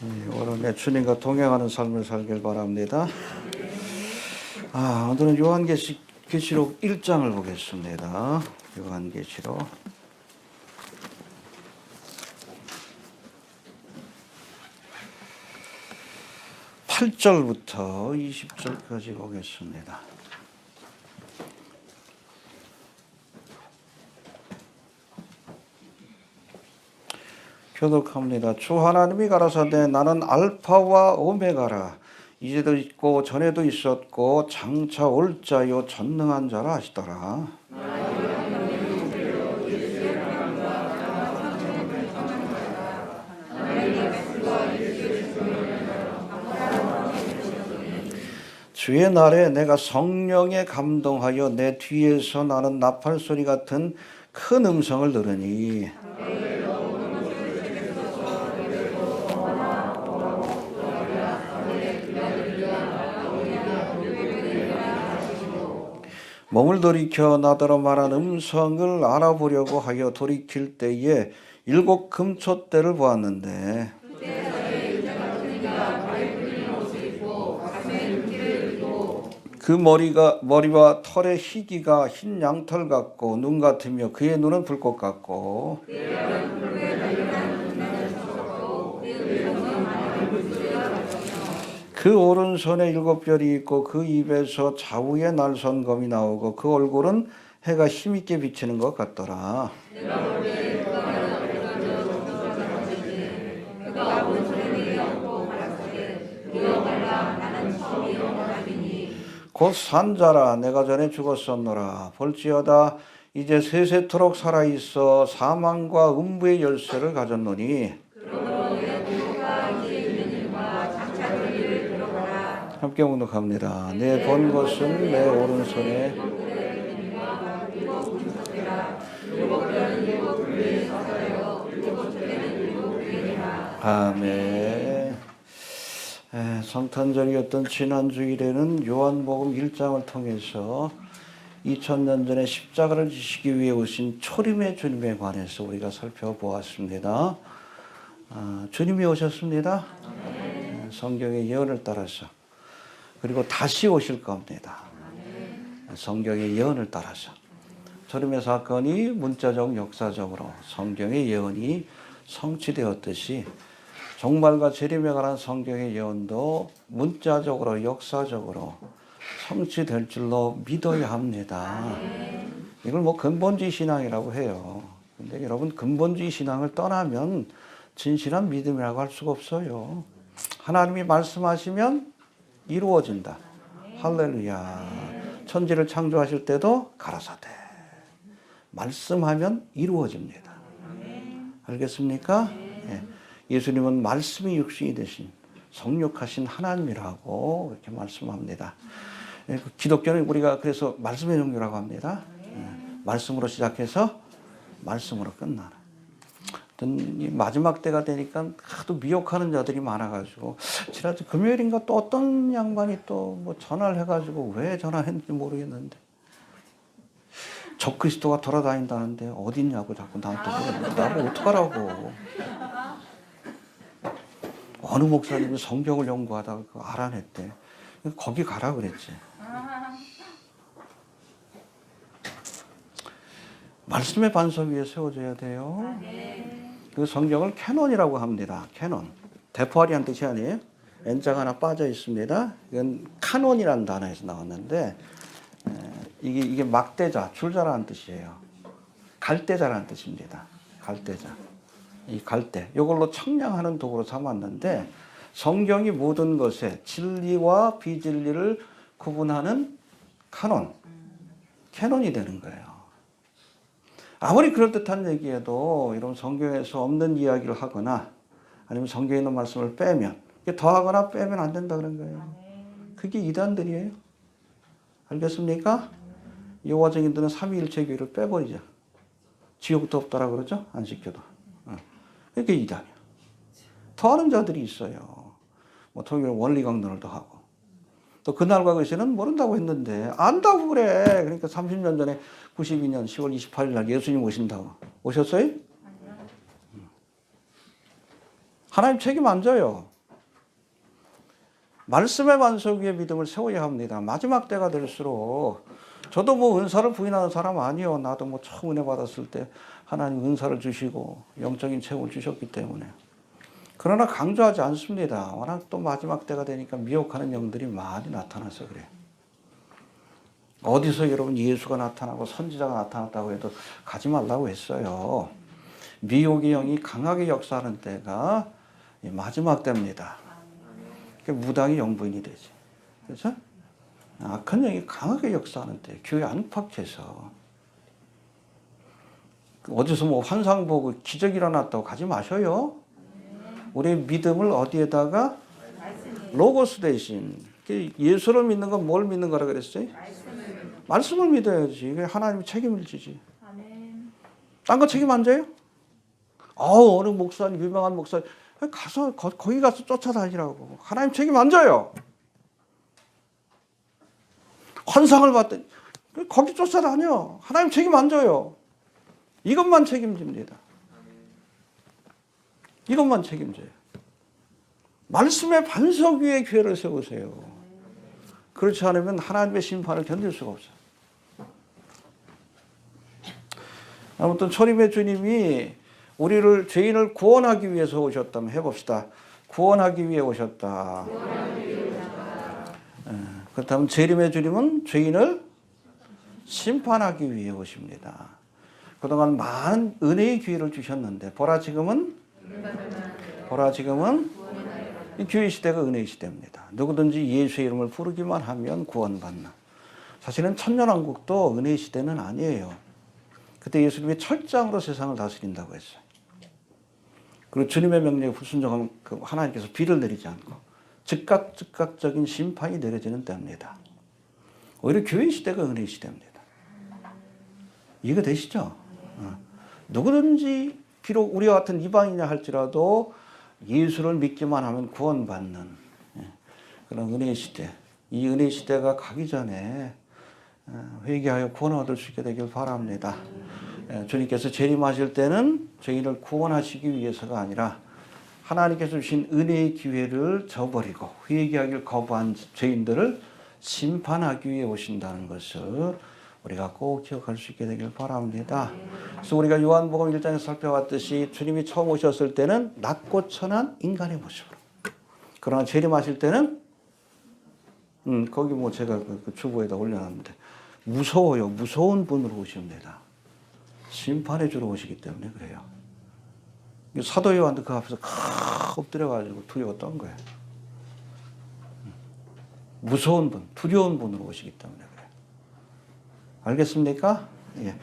오늘 주님과 동행하는 삶을 살길 바랍니다. 오늘은 요한계시록 1장을 보겠습니다. 요한계시록 8절부터 20절까지 보겠습니다. 교독합니다. 주 하나님이 가라사대 나는 알파와 오메가라. 이제도 있고 전에도 있었고 장차 올 자요 전능한 자라 하시더라. 주의 날에 내가 성령에 감동하여 내 뒤에서 나는 나팔 소리 같은 큰 음성을 들으니 몸을 돌이켜 나더러 말한 음성을 알아보려고 하여 돌이킬 때에 7 금촛대를 보았는데 그 머리와 털의 희기가 흰 양털 같고 눈 같으며 그의 눈은 불꽃 같고 그 오른손에 7별이 있고 그 입에서 좌우에 날선 검이 나오고 그 얼굴은 해가 힘있게 비치는 것 같더라. 곧 산자라 내가 전에 죽었었노라. 볼지어다 이제 세세토록 살아있어 사망과 음부의 열쇠를 가졌노니 함께 묵독합니다. 내 본 것은 내 오른손에 아멘. 성탄절이었던 지난 주일에는 요한복음 1장을 통해서 2000년 전에 십자가를 지시기 위해 오신 초림의 주님에 관해서 우리가 살펴보았습니다. 주님이 오셨습니다. 성경의 예언을 따라서. 그리고 다시 오실 겁니다. 성경의 예언을 따라서. 초림의 사건이 문자적 역사적으로 성경의 예언이 성취되었듯이 종말과 재림에 관한 성경의 예언도 문자적으로 역사적으로 성취될 줄로 믿어야 합니다. 이걸 근본주의 신앙이라고 해요. 근데 여러분 근본주의 신앙을 떠나면 진실한 믿음이라고 할 수가 없어요. 하나님이 말씀하시면 이루어진다. 할렐루야. 천지를 창조하실 때도 가라사대 말씀하면 이루어집니다. 알겠습니까? 예수님은 말씀이 육신이 되신 성육하신 하나님이라고 이렇게 말씀합니다. 기독교는 우리가 그래서 말씀의 종교라고 합니다. 말씀으로 시작해서 말씀으로 끝나는. 마지막 때가 되니까 하도 미혹하는 자들이 많아가지고 지난주 금요일인가 또 어떤 양반이 또 전화를 해가지고 왜 전화했는지 모르겠는데 적그리스도가 돌아다닌다는데 어딨냐고 자꾸 나한테 물어보는데 나보고 어떡하라고. 어느 목사님이 성경을 연구하다가 그거 알아냈대. 거기 가라 그랬지. 말씀의 반석 위에 세워져야 돼요. 그 성경을 캐논이라고 합니다. 캐논. 대포알이란 뜻이 아니에요. N자가 하나 빠져 있습니다. 이건 카논이라는 단어에서 나왔는데 이게 막대자, 줄자라는 뜻이에요. 갈대자라는 뜻입니다. 갈대자. 이 갈대. 이걸로 청량하는 도구로 삼았는데 성경이 모든 것에 진리와 비진리를 구분하는 카논, 캐논이 되는 거예요. 아무리 그럴듯한 얘기해도 이런 성경에서 없는 이야기를 하거나 아니면 성경에 있는 말씀을 빼면 더하거나 빼면 안 된다 그런 거예요. 그게 이단들이에요. 알겠습니까? 여호와 증인들은 삼위일체교회를 빼버리자. 지옥도 없다라고 그러죠. 안 시켜도. 그게 이단이야. 더하는 자들이 있어요. 통일 원리 강론을 더하고 또 그날과 그 시는 모른다고 했는데 안다고 그래. 그러니까 30년 전에 92년 10월 28일 날 예수님 오신다고. 오셨어요? 하나님 책임 안 져요. 말씀의 반석 위에 믿음을 세워야 합니다. 마지막 때가 될수록 저도 뭐 은사를 부인하는 사람 아니요. 나도 뭐 처음 은혜 받았을 때 하나님 은사를 주시고 영적인 체험을 주셨기 때문에. 그러나 강조하지 않습니다. 워낙 또 마지막 때가 되니까 미혹하는 영들이 많이 나타나서 그래요. 어디서 여러분 예수가 나타나고 선지자가 나타났다고 해도 가지 말라고 했어요. 미혹의 영이 강하게 역사하는 때가 마지막 때입니다. 무당이 영부인이 되지. 그렇죠? 악한 영이 강하게 역사하는 때, 교회 안팎에서. 어디서 뭐 환상 보고 기적 일어났다고 가지 마셔요. 우리의 믿음을 어디에다가? 로고스 대신. 예수를 믿는 건 뭘 믿는 거라 그랬어요? 말씀을 믿어야지. 하나님이 책임을 지지. 딴 거 책임 안 져요? 어느 목사님, 유명한 목사님, 가서, 거기 가서 쫓아다니라고. 하나님 책임 안 져요. 환상을 봤더니, 거기 쫓아다녀. 하나님 책임 안 져요. 이것만 책임집니다. 이것만 책임져요. 말씀의 반석 위에 교회를 세우세요. 그렇지 않으면 하나님의 심판을 견딜 수가 없어요. 아무튼 초림의 주님이 우리를 죄인을 구원하기 위해서 오셨다면 해봅시다. 구원하기 위해 오셨다. 그렇다면 재림의 주님은 죄인을 심판하기 위해 오십니다. 그동안 많은 은혜의 기회를 주셨는데 보라 지금은 이 교회 시대가 은혜의 시대입니다. 누구든지 예수의 이름을 부르기만 하면 구원받는. 사실은 천년왕국도 은혜의 시대는 아니에요. 그때 예수님이 철장으로 세상을 다스린다고 했어요. 그리고 주님의 명령에 불순종하면 하나님께서 비를 내리지 않고 즉각적인 심판이 내려지는 때입니다. 오히려 교회 시대가 은혜의 시대입니다. 이해가 되시죠? 누구든지 비록 우리와 같은 이방인이냐 할지라도 예수를 믿기만 하면 구원받는 그런 은혜의 시대. 이 은혜의 시대가 가기 전에 회개하여 구원을 얻을 수 있게 되길 바랍니다. 주님께서 재림하실 때는 죄인을 구원하시기 위해서가 아니라 하나님께서 주신 은혜의 기회를 저버리고 회개하기를 거부한 죄인들을 심판하기 위해 오신다는 것을 우리가 꼭 기억할 수 있게 되길 바랍니다. 그래서 우리가 요한복음 1장에서 살펴봤듯이 주님이 처음 오셨을 때는 낮고 천한 인간의 모습으로. 그러나 재림하실 때는 거기 뭐 제가 그 주보에다 올려놨는데 무서워요. 무서운 분으로 오십니다. 심판해 주러 오시기 때문에 그래요. 사도 요한도 그 앞에서 엎드려가지고 두려워 떤 거예요. 무서운 분, 두려운 분으로 오시기 때문에 그래요. 알겠습니까? 예.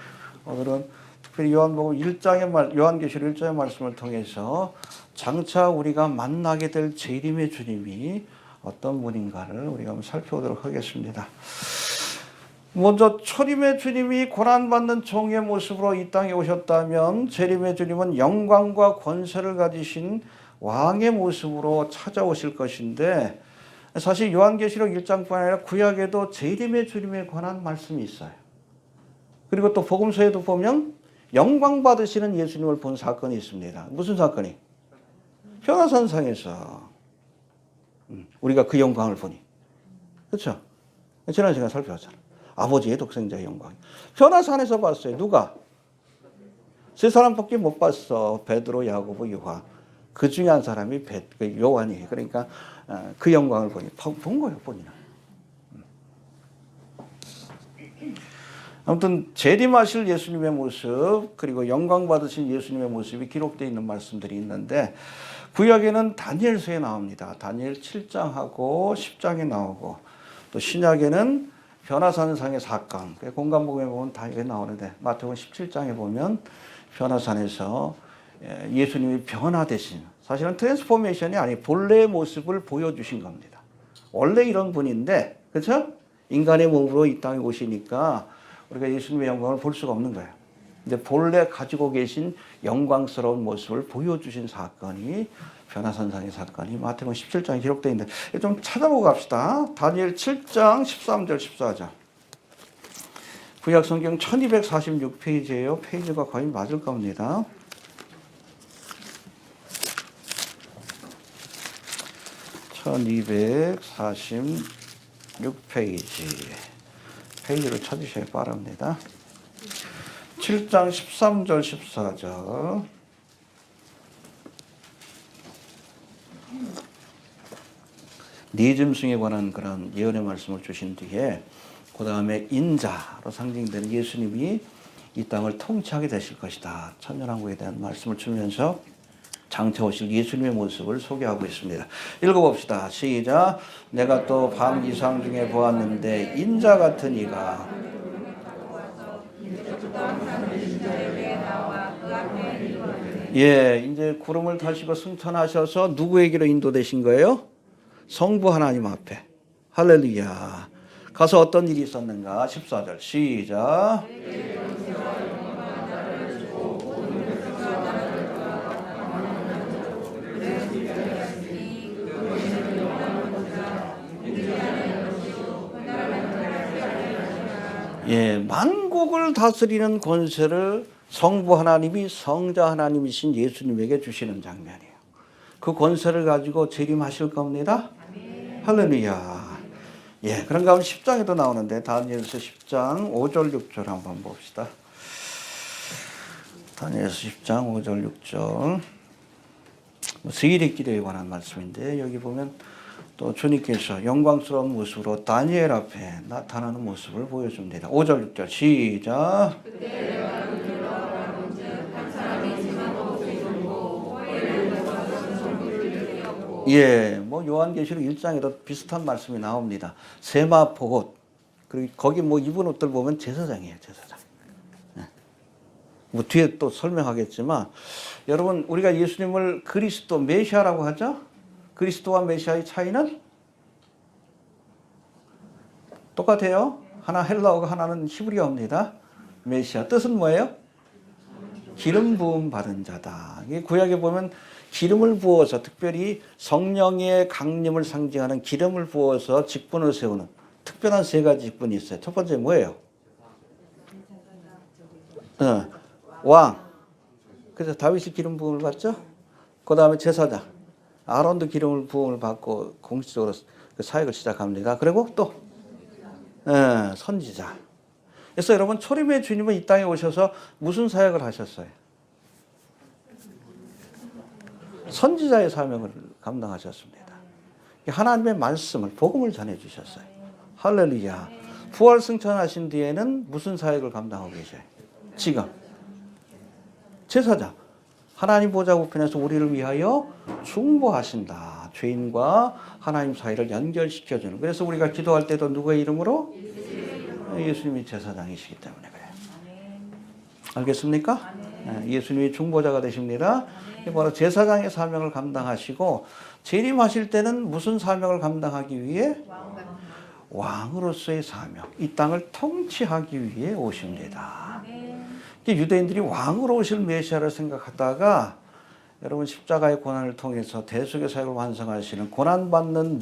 오늘은 특별히 요한복음 1장의 요한계시록 1장의 말씀을 통해서 장차 우리가 만나게 될 재림의 주님이 어떤 분인가를 우리가 한번 살펴보도록 하겠습니다. 먼저 초림의 주님이 고난받는 종의 모습으로 이 땅에 오셨다면 재림의 주님은 영광과 권세를 가지신 왕의 모습으로 찾아오실 것인데 사실 요한계시록 1장뿐 아니라 구약에도 재림의 주님에 관한 말씀이 있어요. 그리고 또 복음서에도 보면 영광 받으시는 예수님을 본 사건이 있습니다. 무슨 사건이? 변화산상에서 우리가 그 영광을 보니. 그렇죠? 지난 시간에 살펴봤잖아. 아버지의 독생자의 영광. 변화산에서 봤어요. 누가? 세 사람밖에 못 봤어. 베드로, 야고보, 요한. 그 중에 한 사람이 요한이에요. 그러니까 그 영광을 보니 본 거예요. 본인은. 아무튼 재림하실 예수님의 모습 그리고 영광 받으신 예수님의 모습이 기록되어 있는 말씀들이 있는데 구약에는 다니엘서에 나옵니다. 다니엘 7장하고 10장에 나오고 또 신약에는 변화산상의 사건, 공간복음에 보면 다 이게 나오는데 마태복음 17장에 보면 변화산에서 예수님이 변화되신 사실은 트랜스포메이션이 아니 본래의 모습을 보여주신 겁니다. 원래 이런 분인데 그렇죠? 인간의 몸으로 이 땅에 오시니까 우리가 예수님의 영광을 볼 수가 없는 거예요. 근데 본래 가지고 계신 영광스러운 모습을 보여주신 사건이 변화산상의 사건이 마태복음 17장에 기록되어 있는데 좀 찾아보고 갑시다. 다니엘 7장 13절 14절. 구약성경 1246페이지예요. 페이지가 거의 맞을 겁니다. 1246페이지. 페이지를 찾으셔야 바랍니다. 7장 13절 14절. 네 짐승에 관한 그런 예언의 말씀을 주신 뒤에 그 다음에 인자로 상징되는 예수님이 이 땅을 통치하게 되실 것이다. 천년왕국에 대한 말씀을 주면서 장차 오실 예수님의 모습을 소개하고 있습니다. 읽어봅시다. 시작. 내가 또 밤 이상 중에 보았는데 인자 같은 이가 이제 구름을 타시고 승천하셔서 누구에게로 인도되신 거예요? 성부 하나님 앞에. 할렐루야. 가서 어떤 일이 있었는가? 14절 시작. 만국을 다스리는 권세를 성부 하나님이 성자 하나님이신 예수님에게 주시는 장면이에요. 그 권세를 가지고 재림하실 겁니다. 할렐루야. 그런 가운데 10장에도 나오는데 다니엘서 10장 5절 6절 한번 봅시다. 다니엘서 10장 5절 6절. 세일의 길에 관한 말씀인데 여기 보면 또 주님께서 영광스러운 모습으로 다니엘 앞에 나타나는 모습을 보여줍니다. 5절 6절 시작. 요한계시록 1장에도 비슷한 말씀이 나옵니다. 세마포 옷. 그리고 거기 입은 옷들 보면 제사장이에요, 제사장. 뒤에 또 설명하겠지만, 여러분, 우리가 예수님을 그리스도 메시아라고 하죠? 그리스도와 메시아의 차이는 똑같아요. 하나 헬라어가 하나는 히브리어입니다. 메시아 뜻은 뭐예요? 기름 부음 받은 자다. 구약에 보면 기름을 부어서 특별히 성령의 강림을 상징하는 기름을 부어서 직분을 세우는 특별한 세 가지 직분이 있어요. 첫 번째 뭐예요? 왕. 그래서 다윗이 기름 부음을 받죠. 그 다음에 제사장. 아론도 기름을 부음을 받고 공식적으로 그 사역을 시작합니다. 그리고 또 선지자. 그래서 여러분 초림의 주님은 이 땅에 오셔서 무슨 사역을 하셨어요? 선지자의 사명을 감당하셨습니다. 하나님의 말씀을 복음을 전해주셨어요. 할렐루야. 부활 승천하신 뒤에는 무슨 사역을 감당하고 계셔요? 지금 제사장. 하나님 보좌 우편에서 우리를 위하여 중보하신다. 죄인과 하나님 사이를 연결시켜주는. 그래서 우리가 기도할 때도 누구의 이름으로? 예수님이 제사장이시기 때문에 그래요. 알겠습니까? 예수님이 중보자가 되십니다. 바로 제사장의 사명을 감당하시고 재림하실 때는 무슨 사명을 감당하기 위해? 왕으로서의 사명. 이 땅을 통치하기 위해 오십니다. 유대인들이 왕으로 오실 메시아를 생각하다가 여러분 십자가의 고난을 통해서 대속의 사역을 완성하시는 고난받는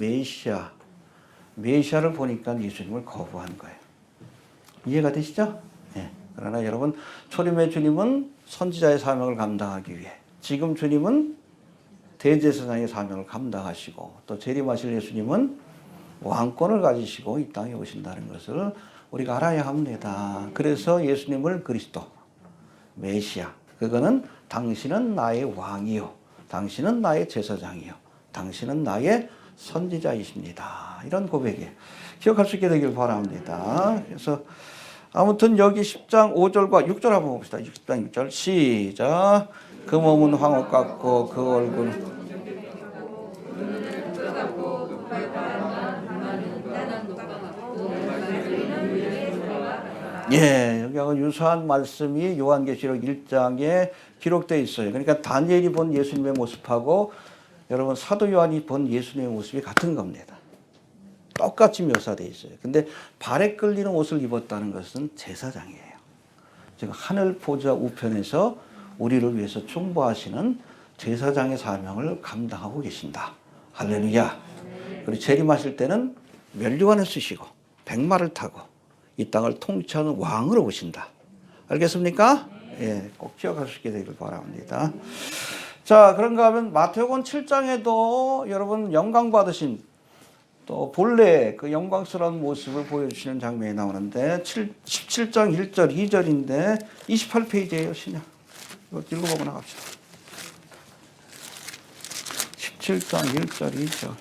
메시아를 보니까 예수님을 거부한 거예요. 이해가 되시죠? 그러나 여러분 초림의 주님은 선지자의 사명을 감당하기 위해, 지금 주님은 대제사장의 사명을 감당하시고 또 재림하실 예수님은 왕권을 가지시고 이 땅에 오신다는 것을 우리가 알아야 합니다. 그래서 예수님을 그리스도 메시아, 그거는 당신은 나의 왕이요, 당신은 나의 제사장이요, 당신은 나의 선지자이십니다. 이런 고백이에요. 기억할 수 있게 되길 바랍니다. 그래서 아무튼 여기 10장 5절과 6절 한번 봅시다. 10장 6절 시작. 그 몸은 황옥 같고 그 얼굴은 여기하고 유사한 말씀이 요한계시록 1장에 기록되어 있어요. 그러니까 다니엘이 본 예수님의 모습하고 여러분 사도 요한이 본 예수님의 모습이 같은 겁니다. 똑같이 묘사되어 있어요. 근데 발에 끌리는 옷을 입었다는 것은 제사장이에요. 지금 하늘 보좌 우편에서 우리를 위해서 중보하시는 제사장의 사명을 감당하고 계신다. 할렐루야. 그리고 재림하실 때는 면류관을 쓰시고 백마를 타고 이 땅을 통치하는 왕으로 오신다. 알겠습니까? 꼭 기억할 수 있게 되길 바랍니다. 자, 그런가 하면 마태복음 7장에도 여러분 영광 받으신 또 본래 그 영광스러운 모습을 보여주시는 장면이 나오는데 17장 1절 2절인데 28페이지예요. 신약. 이거 읽어보고 나갑시다. 17장 1절 2절.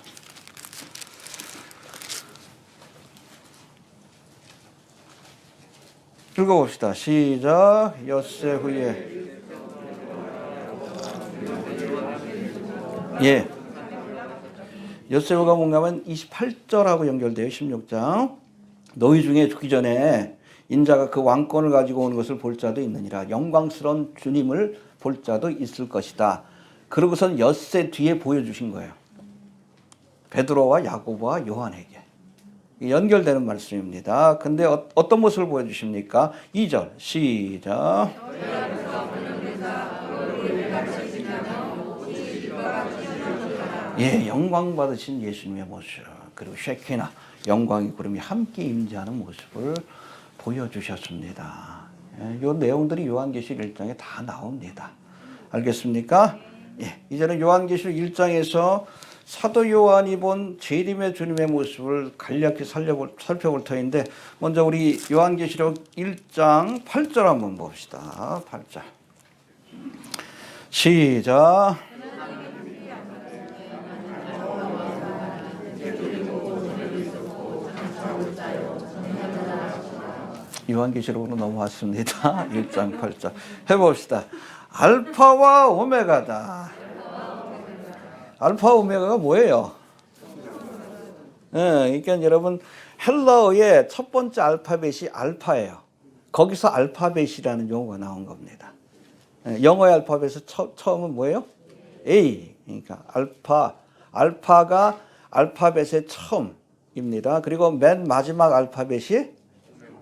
읽어봅시다. 시작. 엿새 후에 예. 엿새후가 뭔가 하면 28절하고 연결돼요. 16장. 너희 중에 죽기 전에 인자가 그 왕권을 가지고 오는 것을 볼 자도 있느니라. 영광스러운 주님을 볼 자도 있을 것이다. 그러고선 엿새 뒤에 보여주신 거예요. 베드로와 야고보와 요한에게. 연결되는 말씀입니다. 근데 어떤 모습을 보여주십니까? 2절 시작. 예, 영광 받으신 예수님의 모습, 그리고 쉐키나 영광의 구름이 함께 임재하는 모습을 보여주셨습니다. 이 내용들이 요한계시록 1장에 다 나옵니다. 알겠습니까? 예, 이제는 요한계시록 1장에서 사도 요한이 본 재림의 주님의 모습을 간략히 살펴볼 터인데, 먼저 우리 요한계시록 1장 8절 한번 봅시다. 8절 시작. 요한계시록으로 넘어왔습니다. 1장 8절 해봅시다. 알파와 오메가다. 알파 오메가가 뭐예요? 그러니까 여러분 헬라어의 첫 번째 알파벳이 알파예요. 거기서 알파벳이라는 용어가 나온 겁니다. 영어의 알파벳의 처음은 뭐예요? A. 그러니까 알파가 알파벳의 처음입니다. 그리고 맨 마지막 알파벳이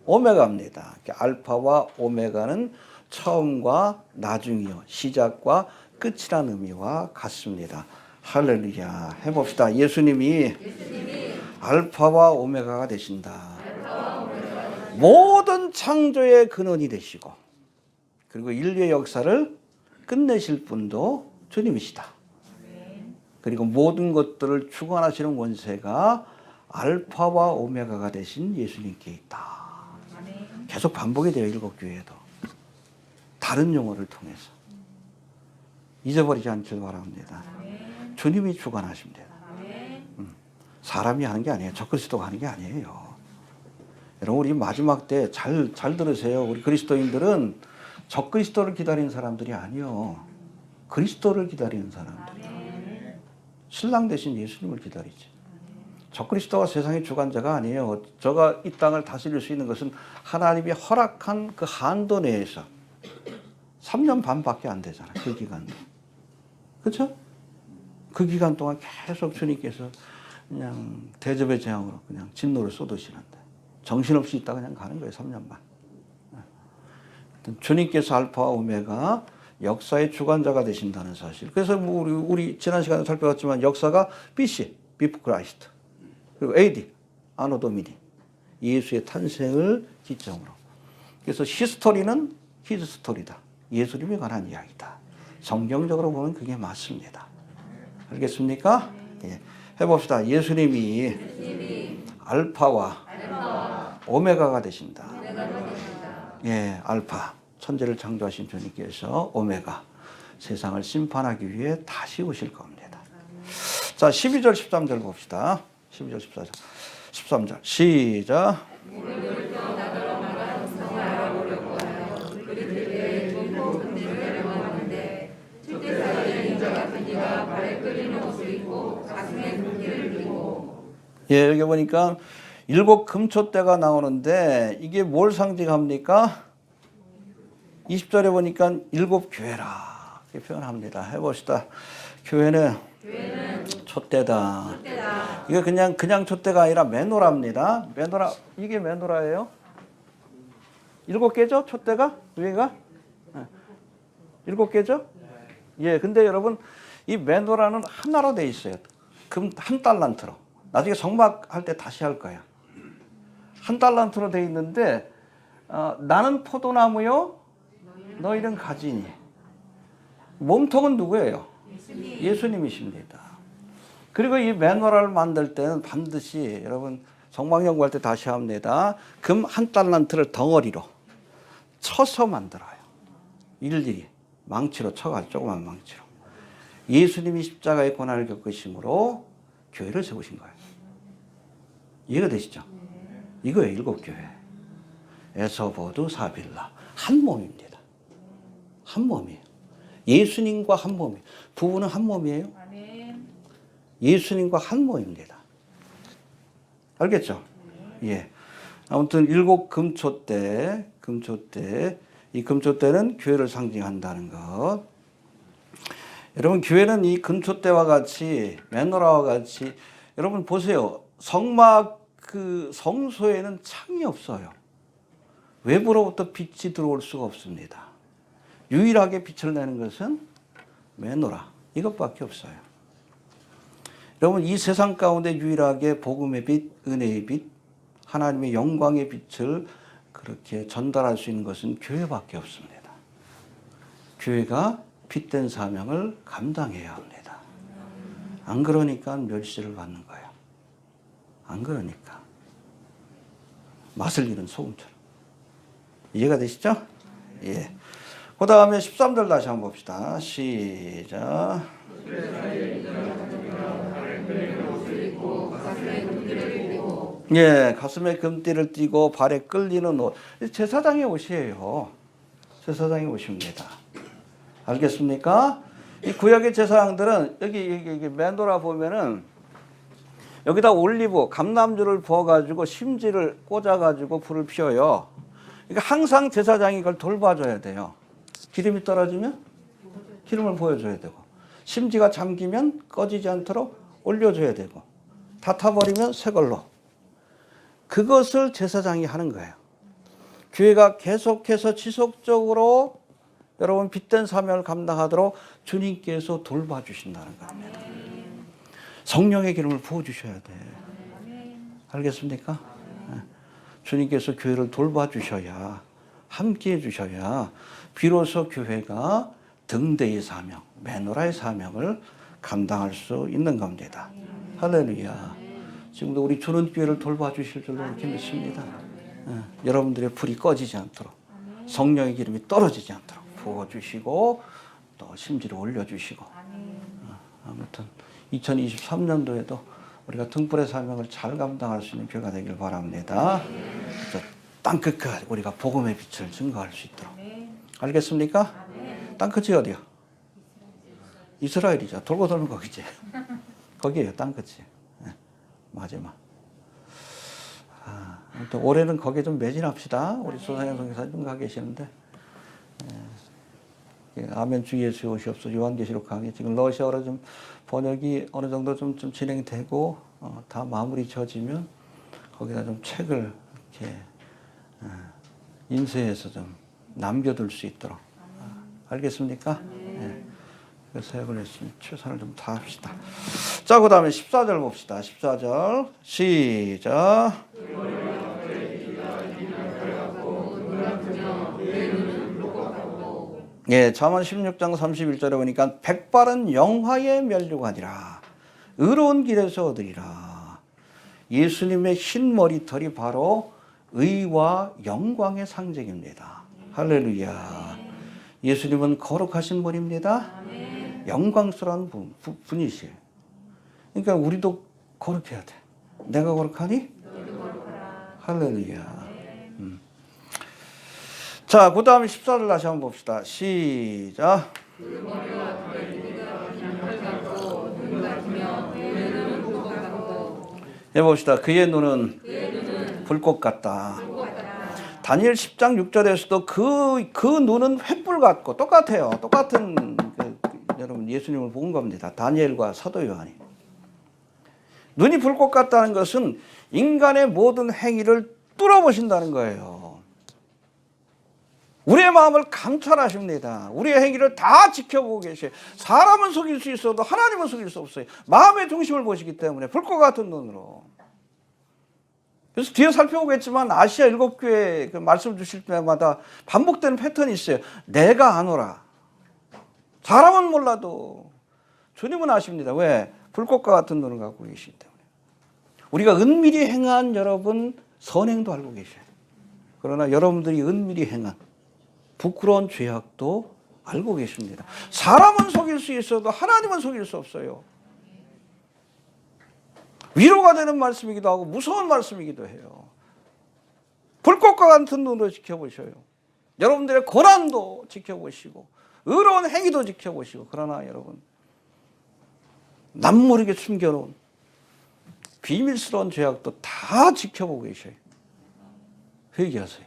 오메가입니다. 알파와 오메가는 처음과 나중이요, 시작과 끝이라는 의미와 같습니다. 할렐루야. 해봅시다. 예수님이 알파와 오메가가 되신다. 모든 창조의 근원이 되시고, 그리고 인류의 역사를 끝내실 분도 주님이시다. 그리고 모든 것들을 주관하시는 권세가 알파와 오메가가 되신 예수님께 있다. 계속 반복이 돼요. 일곱 교회에도. 다른 용어를 통해서. 잊어버리지 않길 바랍니다. 주님이 주관하십니다. 사람이 하는 게 아니에요. 적그리스도가 하는 게 아니에요. 여러분, 우리 마지막 때 잘 들으세요. 우리 그리스도인들은 적그리스도를 기다리는 사람들이 아니요, 그리스도를 기다리는 사람들이에요. 신랑 대신 예수님을 기다리지. 적그리스도가 세상의 주관자가 아니에요. 저가 이 땅을 다스릴 수 있는 것은 하나님이 허락한 그 한도 내에서 3년 반밖에 안 되잖아요. 그 기간도. 그렇죠? 그 기간 동안 계속 주님께서 그냥 대접의 재앙으로 그냥 진노를 쏟으시는데 정신없이 있다 그냥 가는 거예요. 3년 반. 주님께서 알파와 오메가 역사의 주관자가 되신다는 사실. 그래서 우리 지난 시간에 살펴봤지만 역사가 BC, Before Christ. 그리고 AD, 아노 도미니. 예수의 탄생을 기점으로. 그래서 히스토리는 히즈 스토리다. 예수님에 관한 이야기다. 성경적으로 보면 그게 맞습니다. 알겠습니까? 예. 해봅시다. 예수님이 알파와 오메가가 되신다. 예, 알파. 천지를 창조하신 주님께서 오메가. 세상을 심판하기 위해 다시 오실 겁니다. 자, 12절, 13절 봅시다. 12절, 14절. 13절. 시작. 예, 여기 보니까 7 금초대가 나오는데 이게 뭘 상징합니까? 20절에 보니까 7 교회라 이렇게 표현합니다. 해봅시다. 교회는 촛대다. 이게 그냥 촛대가 아니라 메노라입니다. 메노라, 이게 메노라예요. 7개죠? 촛대가? 위에가? 7개죠? 예, 근데 여러분 이 메노라는 하나로 돼 있어요. 금 1달란트로. 나중에 성막할 때 다시 할 거야. 1달란트로 돼 있는데 나는 포도나무요, 너희는 가지니. 몸통은 누구예요? 예수님이십니다. 그리고 이 메노라를 만들 때는 반드시 여러분 성막 연구할 때 다시 합니다. 금 한 달란트를 덩어리로 쳐서 만들어요. 일일이 망치로 쳐가지고 조그만 망치로. 예수님이 십자가의 고난을 겪으심으로 교회를 세우신 거예요. 이해가 되시죠? 이거예요. 일곱 교회. 에서보드 사빌라. 한 몸입니다. 한 몸이에요. 예수님과 한 몸이에요. 부부는 한 몸이에요. 예수님과 한 몸입니다. 알겠죠? 예. 아무튼 일곱 금초대, 이 금초대는 교회를 상징한다는 것. 여러분, 교회는 이 금초대와 같이, 메노라와 같이, 여러분 보세요. 성막 그 성소에는 창이 없어요. 외부로부터 빛이 들어올 수가 없습니다. 유일하게 빛을 내는 것은 메노라. 이것밖에 없어요. 여러분, 이 세상 가운데 유일하게 복음의 빛, 은혜의 빛, 하나님의 영광의 빛을 그렇게 전달할 수 있는 것은 교회밖에 없습니다. 교회가 빛된 사명을 감당해야 합니다. 안 그러니까 멸시를 받는 거예요. 안 그러니까. 맛을 잃은 소금처럼. 이해가 되시죠? 예. 그 다음에 13절 다시 한번 봅시다. 시작. 예, 가슴에 금띠를 띠고 발에 끌리는 옷. 제사장의 옷이에요. 제사장의 옷입니다. 알겠습니까? 이 구약의 제사장들은 여기 맨도라 보면은 여기다 올리브, 감람주를 부어가지고 심지를 꽂아가지고 불을 피워요. 그러니까 항상 제사장이 이걸 돌봐줘야 돼요. 기름이 떨어지면 기름을 보여줘야 되고, 심지가 잠기면 꺼지지 않도록 올려줘야 되고, 다 타버리면 새 걸로. 그것을 제사장이 하는 거예요. 교회가 계속해서 지속적으로 여러분 빛된 사명을 감당하도록 주님께서 돌봐주신다는 겁니다. 성령의 기름을 부어주셔야 돼. 알겠습니까? 주님께서 교회를 돌봐주셔야, 함께해 주셔야 비로소 교회가 등대의 사명, 메노라의 사명을 감당할 수 있는 겁니다. 할렐루야. 지금도 우리 주는 교회를 돌봐주실 줄로 이렇게 믿습니다. 여러분들의 불이 꺼지지 않도록, 성령의 기름이 떨어지지 않도록 부어주시고 또 심지를 올려주시고, 아무튼 2023년도에도 우리가 등불의 사명을 잘 감당할 수 있는 교회가 되길 바랍니다. 땅 끝까지 우리가 복음의 빛을 증거할 수 있도록. 알겠습니까? 땅 끝이 어디야? 이스라엘이죠. 돌고 도는 거기지. 거기에요. 땅 끝이. 마지막. 아무튼 올해는 거기에 좀 매진합시다. 우리 소상현 선교사님 좀 가 계시는데. 아멘 주 예수 오시옵소서. 요한계시록 강의 지금 러시아어로 좀 번역이 어느 정도 좀 진행되고 다 마무리 지어지면 거기다 좀 책을 이렇게 인쇄해서 좀 남겨둘 수 있도록. 알겠습니까? 네. 그 사역을 했으면 최선을 좀 다합시다. 자, 그 다음에 14절 봅시다. 14절 시작. 예, 잠언 16장 31절에 보니까 백발은 영화에 면류관이라 의로운 길에서 얻으리라. 예수님의 흰 머리털이 바로 의와 영광의 상징입니다. 할렐루야. 예수님은 거룩하신 분입니다. 영광스러운 분이시에요. 그러니까 우리도 거룩해야 돼. 내가 거룩하니? 할렐루야. 자, 그 다음에 14절 다시 한번 봅시다. 시작. 해봅시다. 그의 눈은 불꽃 같다. 다니엘 10장 6절에서도 그 눈은 횃불 같고 똑같아요. 똑같은 여러분 예수님을 본 겁니다. 다니엘과 사도 요한이. 눈이 불꽃 같다는 것은 인간의 모든 행위를 뚫어보신다는 거예요. 우리의 마음을 감찰하십니다. 우리의 행위를 다 지켜보고 계셔요. 사람은 속일 수 있어도 하나님은 속일 수 없어요. 마음의 중심을 보시기 때문에 불꽃 같은 눈으로. 그래서 뒤에 살펴보겠지만 아시아 7교회 그 말씀 주실 때마다 반복되는 패턴이 있어요. 내가 아노라. 사람은 몰라도 주님은 아십니다. 왜? 불꽃과 같은 눈을 갖고 계시기 때문에. 우리가 은밀히 행한 여러분 선행도 알고 계셔요. 그러나 여러분들이 은밀히 행한 부끄러운 죄악도 알고 계십니다. 사람은 속일 수 있어도 하나님은 속일 수 없어요. 위로가 되는 말씀이기도 하고 무서운 말씀이기도 해요. 불꽃과 같은 눈으로 지켜보셔요. 여러분들의 고난도 지켜보시고 의로운 행위도 지켜보시고, 그러나 여러분 남모르게 숨겨놓은 비밀스러운 죄악도 다 지켜보고 계셔요. 회개하세요.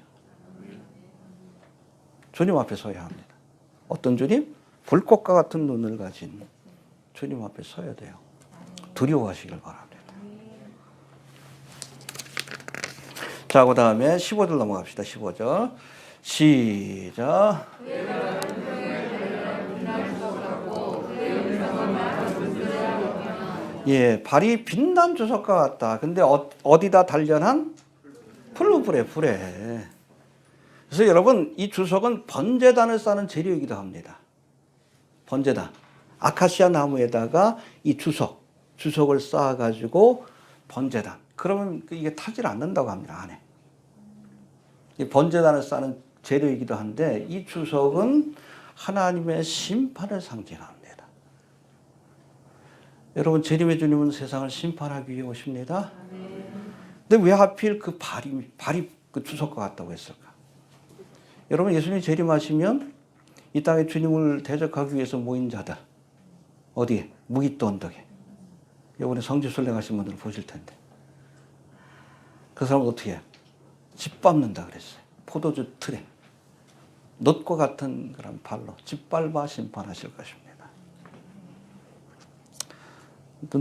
주님 앞에 서야 합니다. 어떤 주님? 불꽃과 같은 눈을 가진 주님 앞에 서야 돼요. 두려워하시길 바랍니다. 자, 그 다음에 15절 넘어갑시다. 15절. 시작. 예, 발이 빛난 주석과 같다. 근데 어디다 단련한? 풀무불에, 불에. 그래서 여러분, 이 주석은 번제단을 싸는 재료이기도 합니다. 번제단. 아카시아 나무에다가 이 주석을 쌓아가지고 번제단. 그러면 이게 타질 않는다고 합니다, 안에. 이 번제단을 싸는 재료이기도 한데, 이 주석은 하나님의 심판을 상징합니다. 여러분, 재림의 주님은 세상을 심판하기 위해 오십니다. 근데 왜 하필 그 발이 그 주석과 같다고 했을까? 여러분, 예수님이 재림하시면 이 땅에 주님을 대적하기 위해서 모인 자들, 어디에? 무기또 언덕에. 이번에 성지순례 가신 분들 보실 텐데. 그 사람은 어떻게 해요? 짓밟는다 그랬어요. 포도주 틀에. 놋과 같은 그런 발로 짓밟아 심판하실 것입니다.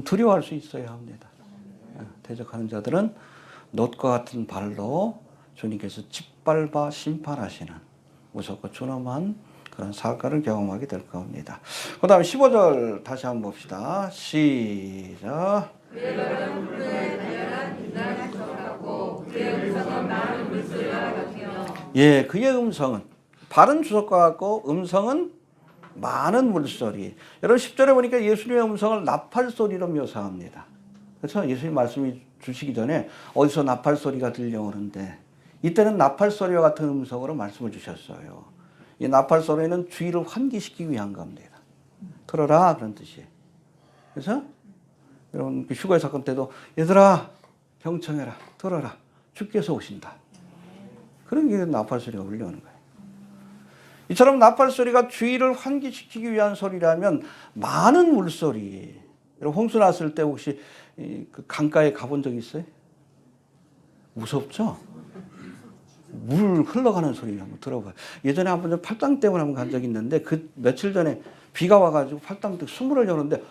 두려워할 수 있어야 합니다. 대적하는 자들은 놋과 같은 발로 주님께서 짓밟아 심판하시는 무섭고 준엄한 그런 사과를 경험하게 될 겁니다. 그 다음에 15절 다시 한번 봅시다. 시작. 예, 그의 음성은 발은 주석과 같고 음성은 많은 물소리. 여러분 10절에 보니까 예수님의 음성을 나팔소리로 묘사합니다. 그렇죠? 예수님 말씀이 주시기 전에 어디서 나팔소리가 들려오는데 이때는 나팔소리와 같은 음성으로 말씀을 주셨어요. 이 나팔소리는 주의를 환기시키기 위한 겁니다. 들어라 그런 뜻이에요. 그래서 여러분 휴거의 사건 때도 얘들아 경청해라 들어라 주께서 오신다. 그런 게 나팔소리가 울려오는 거예요. 이처럼 나팔소리가 주의를 환기시키기 위한 소리라면 많은 물소리. 여러분 홍수 났을 때 혹시 그 강가에 가본 적 있어요? 무섭죠? 물 흘러가는 소리 한번 들어봐요. 예전에 한번 팔당 때문에 한번 간 적이 있는데 그 며칠 전에 비가 와가지고 팔당 때 수문을 여는데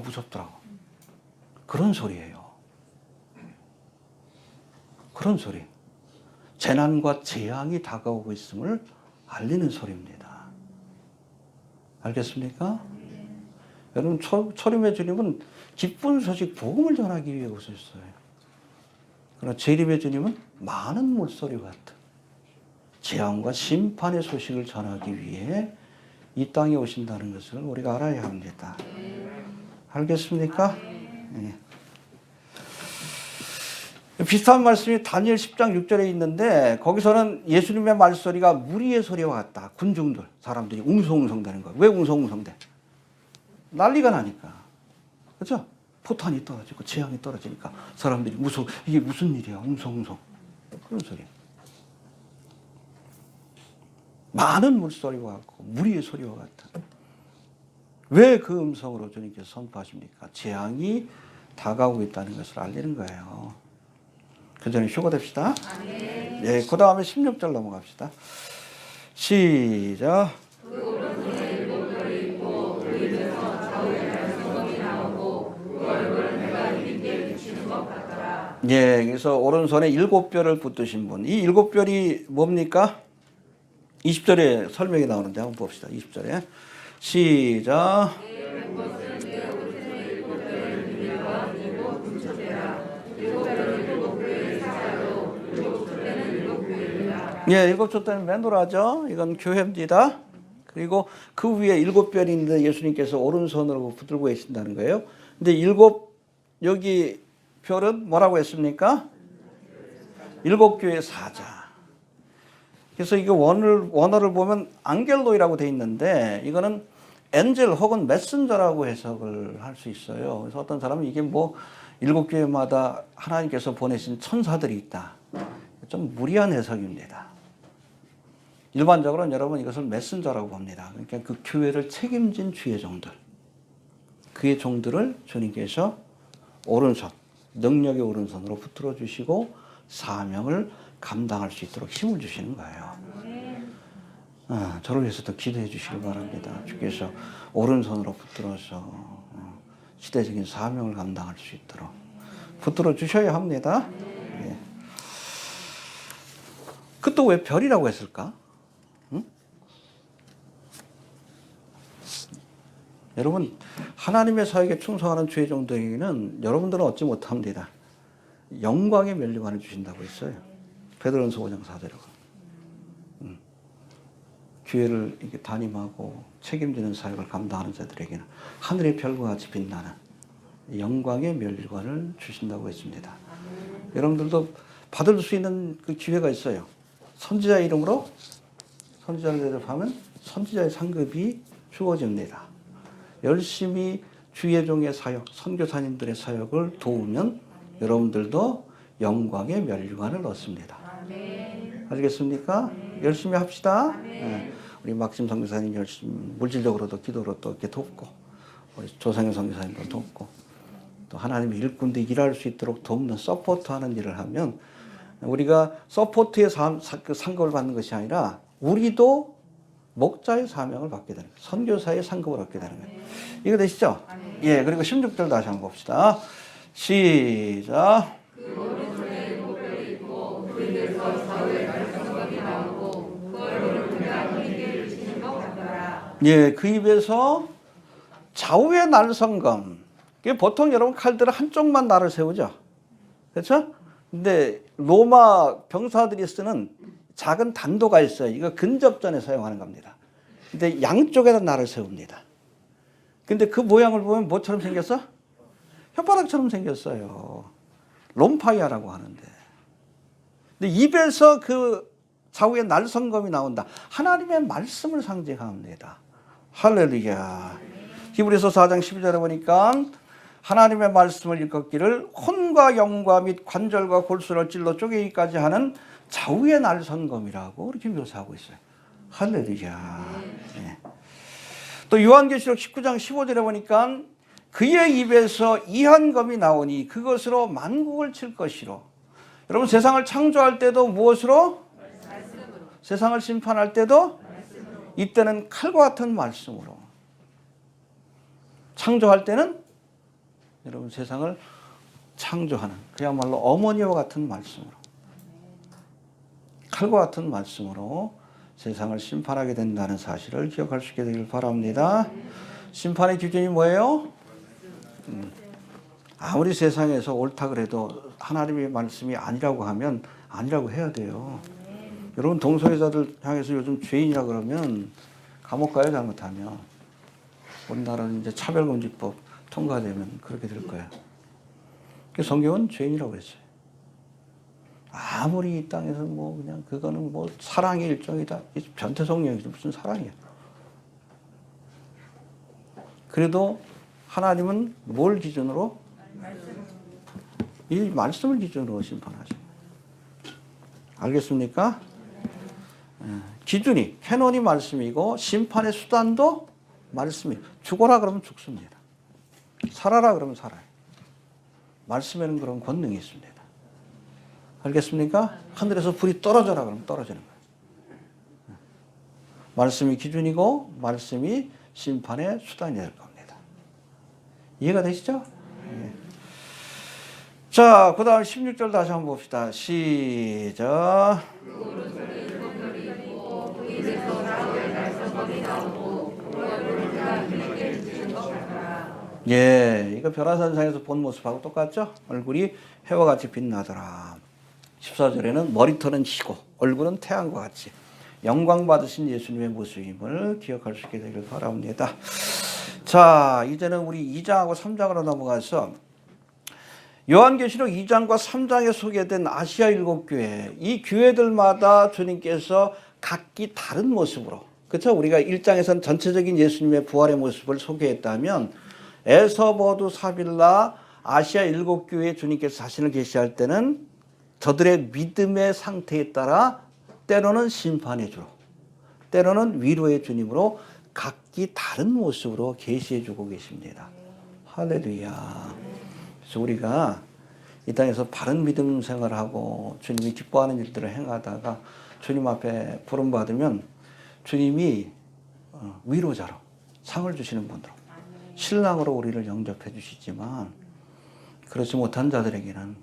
무섭더라고. 그런 소리예요. 그런 소리. 재난과 재앙이 다가오고 있음을 알리는 소리입니다. 알겠습니까? 여러분 초림의 주님은 기쁜 소식 복음을 전하기 위해 오셨어요. 그러나 재림의 주님은 많은 물소리와 같은 재앙과 심판의 소식을 전하기 위해 이 땅에 오신다는 것을 우리가 알아야 합니다. 알겠습니까? 네. 비슷한 말씀이 다니엘 10장 6절에 있는데 거기서는 예수님의 말소리가 무리의 소리와 같다. 군중들, 사람들이 웅성웅성 되는 거예요. 왜 웅성웅성 돼? 난리가 나니까. 그렇죠? 포탄이 떨어지고 재앙이 떨어지니까 사람들이 무서워. 이게 무슨 일이야? 웅성웅성. 그런 소리. 많은 물소리와 같고 무리의 소리와 같은. 왜 그 음성으로 주님께서 선포하십니까? 재앙이 다가오고 있다는 것을 알리는 거예요. 그 전에 휴거됩시다. 예, 그 다음에 16절 넘어갑시다. 시작. 예, 그래서 오른손에 7뼈를 붙드신 분. 이 7뼈이 뭡니까? 20절에 설명이 나오는데 한번 봅시다. 20절에. 시작. 예, 7조 때는 맨노라죠. 이건 교회입니다. 그리고 그 위에 7별이 있는데 예수님께서 오른손으로 붙들고 계신다는 거예요. 근데 7, 여기 별은 뭐라고 했습니까? 7교회 사자. 그래서 이거 원어를 보면 앙겔로이라고 돼 있는데 이거는 엔젤 혹은 메신저라고 해석을 할 수 있어요. 그래서 어떤 사람은 이게 뭐 7교회마다 하나님께서 보내신 천사들이 있다. 좀 무리한 해석입니다. 일반적으로는 여러분 이것을 메신저라고 봅니다. 그러니까 그 교회를 책임진 주의 종들. 그의 종들을 주님께서 오른손, 능력의 오른손으로 붙들어 주시고 사명을 감당할 수 있도록 힘을 주시는 거예요. 저를 위해서도 기도해 주시기 바랍니다. 주께서 오른손으로 붙들어서 시대적인 사명을 감당할 수 있도록 붙들어 주셔야 합니다. 예. 그것도 왜 별이라고 했을까? 응? 여러분 하나님의 사역에 충성하는 주의 종들에게는 여러분들은 얻지 못합니다. 영광의 면류관을 주신다고 했어요. 베드로전서 5장 4절에. 교회를 이렇게 담임하고 책임지는 사역을 감당하는 자들에게는 하늘의 별과 같이 빛나는 영광의 면류관을 주신다고 했습니다. 여러분들도 받을 수 있는 그 기회가 있어요. 선지자 이름으로 선지자를 대접하면 선지자의 상급이 주어집니다. 열심히 주의 종의 사역, 선교사님들의 사역을 도우면 여러분들도 영광의 면류관을 얻습니다. 알겠습니까? 열심히 합시다. 네. 우리 막심 선교사님 열심히 물질적으로도 기도로도 이렇게 돕고 우리 조상현 선교사님도 돕고 또 하나님의 일꾼도 일할 수 있도록 돕는 서포트하는 일을 하면 우리가 서포트의 상급을 받는 것이 아니라 우리도 목자의 사명을 받게 되는 거예요. 선교사의 상급을 얻게 되는 거예요. 이거 되시죠? 예. 그리고 16절 다시 한번 봅시다. 시작. 예, 그 입에서 좌우의 날성검. 보통 여러분 칼들은 한쪽만 날을 세우죠. 그렇죠? 근데 로마 병사들이 쓰는 작은 단도가 있어요. 이거 근접전에 사용하는 겁니다. 근데 양쪽에다 날을 세웁니다. 근데 그 모양을 보면 뭐처럼 생겼어? 혓바닥처럼 생겼어요. 롬파이아라고 하는데. 근데 입에서 그 좌우의 날성검이 나온다. 하나님의 말씀을 상징합니다. 할렐루야. 히브리서 4장 12절에 보니까 하나님의 말씀을 일컫기를 혼과 영과 및 관절과 골수를 찔러 쪼개기까지 하는 좌우의 날성검이라고 이렇게 묘사하고 있어요. 할렐루야. 네. 또 요한계시록 19장 15절에 보니까 그의 입에서 이한검이 나오니 그것으로 만국을 칠 것이로. 여러분 세상을 창조할 때도 무엇으로? 말씀으로. 세상을 심판할 때도 말씀으로. 이때는 칼과 같은 말씀으로. 창조할 때는 여러분 세상을 창조하는 그야말로 어머니와 같은 말씀으로. 칼과 같은 말씀으로 세상을 심판하게 된다는 사실을 기억할 수 있게 되길 바랍니다. 심판의 기준이 뭐예요? 아무리 세상에서 옳다 그래도 하나님의 말씀이 아니라고 하면 아니라고 해야 돼요. 여러분 동성애자들 향해서 요즘 죄인이라 그러면 감옥 가요. 잘못하면. 우리나라는 이제 차별금지법 통과되면 그렇게 될 거예요. 성경은 죄인이라고 그랬어요. 아무리 이 땅에서 뭐 그냥 그거는 뭐 사랑의 일종이다. 변태성령이지 무슨 사랑이야. 그래도 하나님은 뭘 기준으로? 이 말씀을 기준으로 심판하죠. 알겠습니까? 기준이 캐논이 말씀이고 심판의 수단도 말씀이. 죽어라 그러면 죽습니다. 살아라 그러면 살아요. 말씀에는 그런 권능이 있습니다. 알겠습니까? 하늘에서 불이 떨어져라 그러면 떨어지는 거예요. 말씀이 기준이고 말씀이 심판의 수단이 될 겁니다. 이해가 되시죠? 네. 자, 그 다음 16절 다시 한번 봅시다. 시작. 예, 이거 별화산상에서 본 모습하고 똑같죠? 얼굴이 해와 같이 빛나더라. 14절에는 머리털은 희고 얼굴은 태양과 같이 영광 받으신 예수님의 모습임을 기억할 수 있게 되길 바랍니다. 자, 이제는 우리 2장하고 3장으로 넘어가서 요한계시록 2장과 3장에 소개된 아시아 7교회, 이 교회들마다 주님께서 각기 다른 모습으로, 그렇죠? 우리가 1장에서는 전체적인 예수님의 부활의 모습을 소개했다면 에서버두 사빌라 아시아 7교회 주님께서 자신을 계시할 때는 저들의 믿음의 상태에 따라 때로는 심판의 주로, 때로는 위로의 주님으로 각기 다른 모습으로 계시해 주고 계십니다. 할렐루야. 그래서 우리가 이 땅에서 바른 믿음 생활하고 주님이 기뻐하는 일들을 행하다가 주님 앞에 부름받으면 주님이 위로자로 상을 주시는 분으로 신랑으로 우리를 영접해 주시지만 그렇지 못한 자들에게는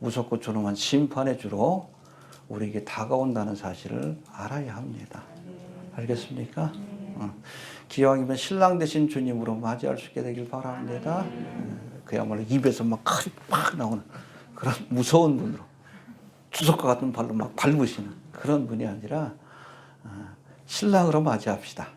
무섭고 존엄한 심판의 주로 우리에게 다가온다는 사실을 알아야 합니다. 알겠습니까? 기왕이면 신랑 되신 주님으로 맞이할 수 있게 되길 바랍니다. 그야말로 입에서 막 칼이 팍 나오는 그런 무서운 분으로 주석과 같은 발로 막 밟으시는 그런 분이 아니라 신랑으로 맞이합시다.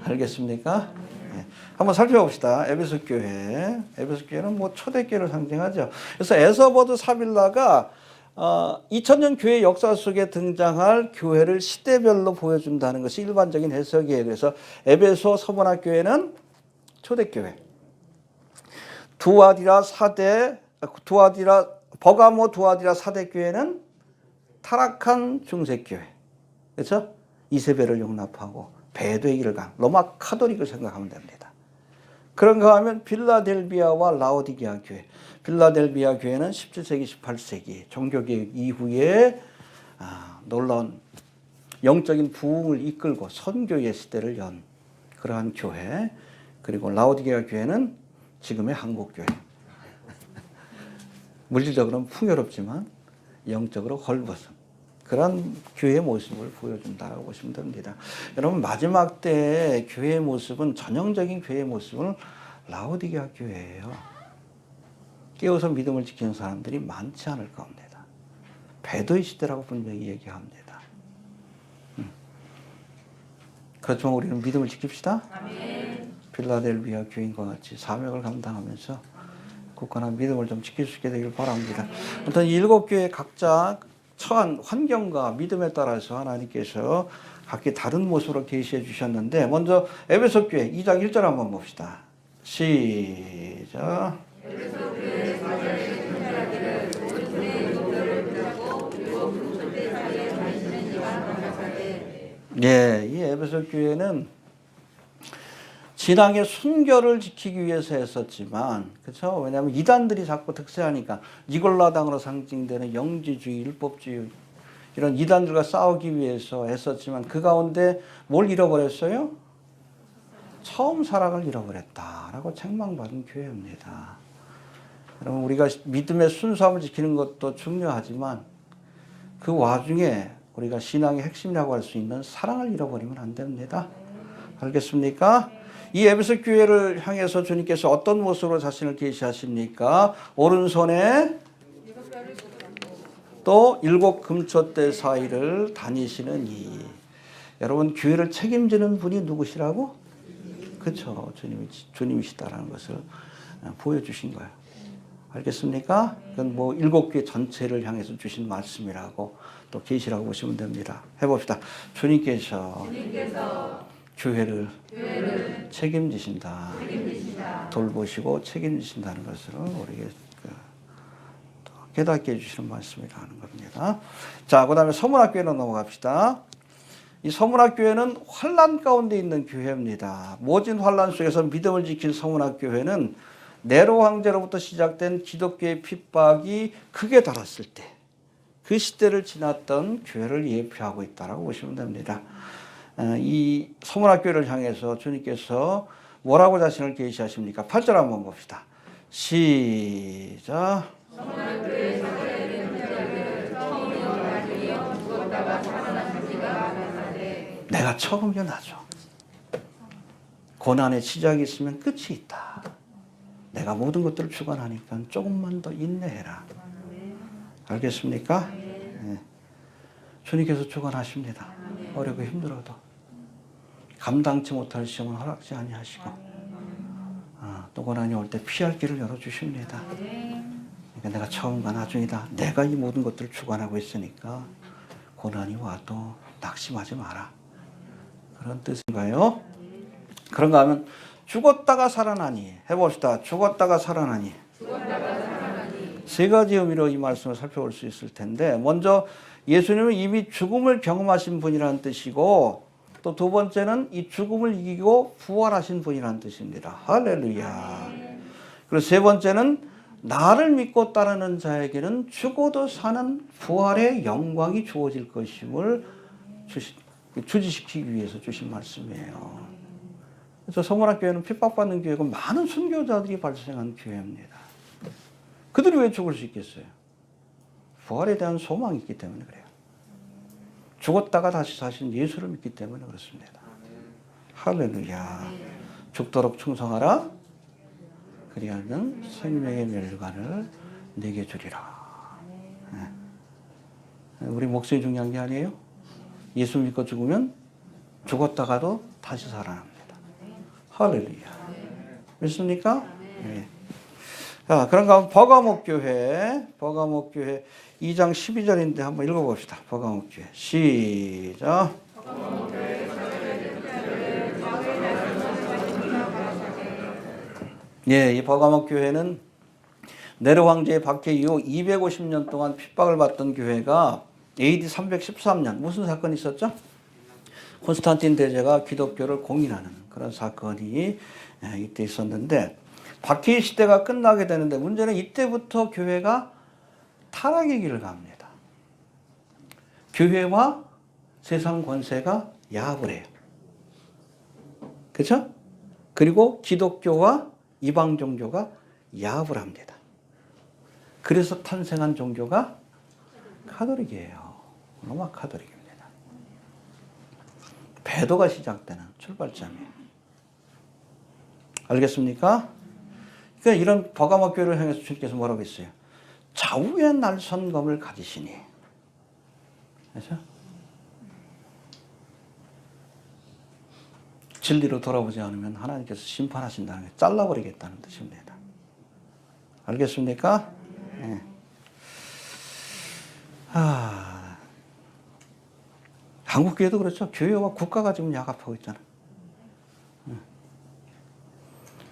알겠습니까? 네. 한번 살펴봅시다. 에베소 교회. 에베소 교회는 뭐 초대교회를 상징하죠. 그래서 에서버두 사빌라가 2000년 교회 역사 속에 등장할 교회를 시대별로 보여준다는 것이 일반적인 해석이에요. 그래서 에베소 서문학교회는 초대교회, 버가모 두아디라 사대교회는 타락한 중세교회, 그렇죠? 이세벨을 용납하고 배도의 길을 간 로마 카톨릭을 생각하면 됩니다. 그런가 하면 빌라델비아와 라오디게아 교회, 빌라델비아 교회는 17세기, 18세기 종교개혁 이후에 놀라운 영적인 부흥을 이끌고 선교의 시대를 연 그러한 교회, 그리고 라오디게아 교회는 지금의 한국교회. 물질적으로는 풍요롭지만 영적으로 헐벗은 그런 교회의 모습을 보여준다고 보시면 됩니다. 여러분, 마지막 때의 교회의 모습은, 전형적인 교회의 모습은 라오디게아 교회예요. 깨어서 믿음을 지키는 사람들이 많지 않을 겁니다. 배도의 시대라고 분명히 얘기합니다. 그렇지만 우리는 믿음을 지킵시다. 아멘. 필라델비아 교인과 같이 사명을 감당하면서 굳건한 믿음을 좀 지킬 수 있게 되길 바랍니다. 아무튼 7교회 각자 처한 환경과 믿음에 따라서 하나님께서 각기 다른 모습으로 계시해 주셨는데, 먼저 에베소 교회 2장 1절 한번 봅시다. 시작. 예, 이 에베소 교회는 신앙의 순결을 지키기 위해서 했었지만, 그렇죠? 왜냐하면 이단들이 자꾸 득세하니까 니골라당으로 상징되는 영지주의, 율법주의 이런 이단들과 싸우기 위해서 했었지만 그 가운데 뭘 잃어버렸어요? 처음 사랑을 잃어버렸다라고 책망받은 교회입니다. 여러분, 우리가 믿음의 순수함을 지키는 것도 중요하지만 그 와중에 우리가 신앙의 핵심이라고 할 수 있는 사랑을 잃어버리면 안 됩니다. 알겠습니까? 이 에베소 교회를 향해서 주님께서 어떤 모습으로 자신을 계시하십니까? 오른손에 또 7 금초대 사이를 다니시는 이. 여러분, 교회를 책임지는 분이 누구시라고? 그렇죠. 주님이시다라는 것을 보여주신 거예요. 알겠습니까? 그건 뭐 7교회 전체를 향해서 주신 말씀이라고 또 계시라고 보시면 됩니다. 해봅시다. 주님께서 교회를 책임지신다. 돌보시고 책임지신다는 것을 우리에게 깨닫게 해주시는 말씀이라는 겁니다. 자, 그 다음에 서문학교회로 넘어갑시다. 이 서문학교회는 환난 가운데 있는 교회입니다. 모진 환난 속에서 믿음을 지킨 서문학교회는 네로 황제로부터 시작된 기독교의 핍박이 극에 달했을 때 그 시대를 지났던 교회를 예표하고 있다고 보시면 됩니다. 이 서문학교회를 향해서 주님께서 뭐라고 자신을 계시하십니까? 8절 한번 봅시다. 시작. 내가 처음이요 나죠. 고난의 시작이 있으면 끝이 있다. 내가 모든 것들을 주관하니까 조금만 더 인내해라. 알겠습니까? 네. 주님께서 주관하십니다. 어렵고 힘들어도 감당치 못할 시험은 허락지 아니하시고 또 고난이 올 때 피할 길을 열어주십니다. 그러니까 내가 처음과 나중이다. 내가 이 모든 것들을 주관하고 있으니까 고난이 와도 낙심하지 마라. 그런 뜻인가요? 그런가 하면 죽었다가 살아나니 해봅시다. 죽었다가 살아나니. 세 가지 의미로 이 말씀을 살펴볼 수 있을 텐데 먼저 예수님은 이미 죽음을 경험하신 분이라는 뜻이고 또 두 번째는 이 죽음을 이기고 부활하신 분이라는 뜻입니다. 할렐루야. 그리고 세 번째는 나를 믿고 따르는 자에게는 죽어도 사는 부활의 영광이 주어질 것임을 주지시키기 위해서 주신 말씀이에요. 그래서 서문학교회는 핍박받는 교회고 많은 순교자들이 발생한 교회입니다. 그들이 왜 죽을 수 있겠어요? 부활에 대한 소망이 있기 때문에 그래요. 죽었다가 다시 사신 예수를 믿기 때문에 그렇습니다. 할렐루야. 죽도록 충성하라. 그리하면 생명의 멸관을 내게 주리라. 우리 목숨이 중요한 게 아니에요. 예수 믿고 죽으면 죽었다가도 다시 살아납니다. 할렐루야. 믿습니까? 네. 자, 그런가 하면 버가목 교회 2장 12절인데 한번 읽어봅시다. 버가목 교회 시작. 예, 이 버가목 교회는 네로 황제의 박해 이후 250년 동안 핍박을 받던 교회가 AD 313년 무슨 사건이 있었죠? 콘스탄틴 대제가 기독교를 공인하는 그런 사건이 이때 있었는데 박해 시대가 끝나게 되는데 문제는 이때부터 교회가 타락의 길을 갑니다. 교회와 세상 권세가 야합을 해요. 그렇죠? 그리고 기독교와 이방 종교가 야합을 합니다. 그래서 탄생한 종교가 카톨릭이에요. 로마 카톨릭입니다. 배도가 시작되는 출발점이에요. 알겠습니까? 그러니까 이런 버가목 교회를 향해서 주님께서 뭐라고 했어요? 좌우의 날선검을 가지시니. 그렇죠? 진리로 돌아보지 않으면 하나님께서 심판하신다는 게 잘라버리겠다는 뜻입니다. 알겠습니까? 네. 한국 교회도 그렇죠. 교회와 국가가 지금 야합하고 있잖아요.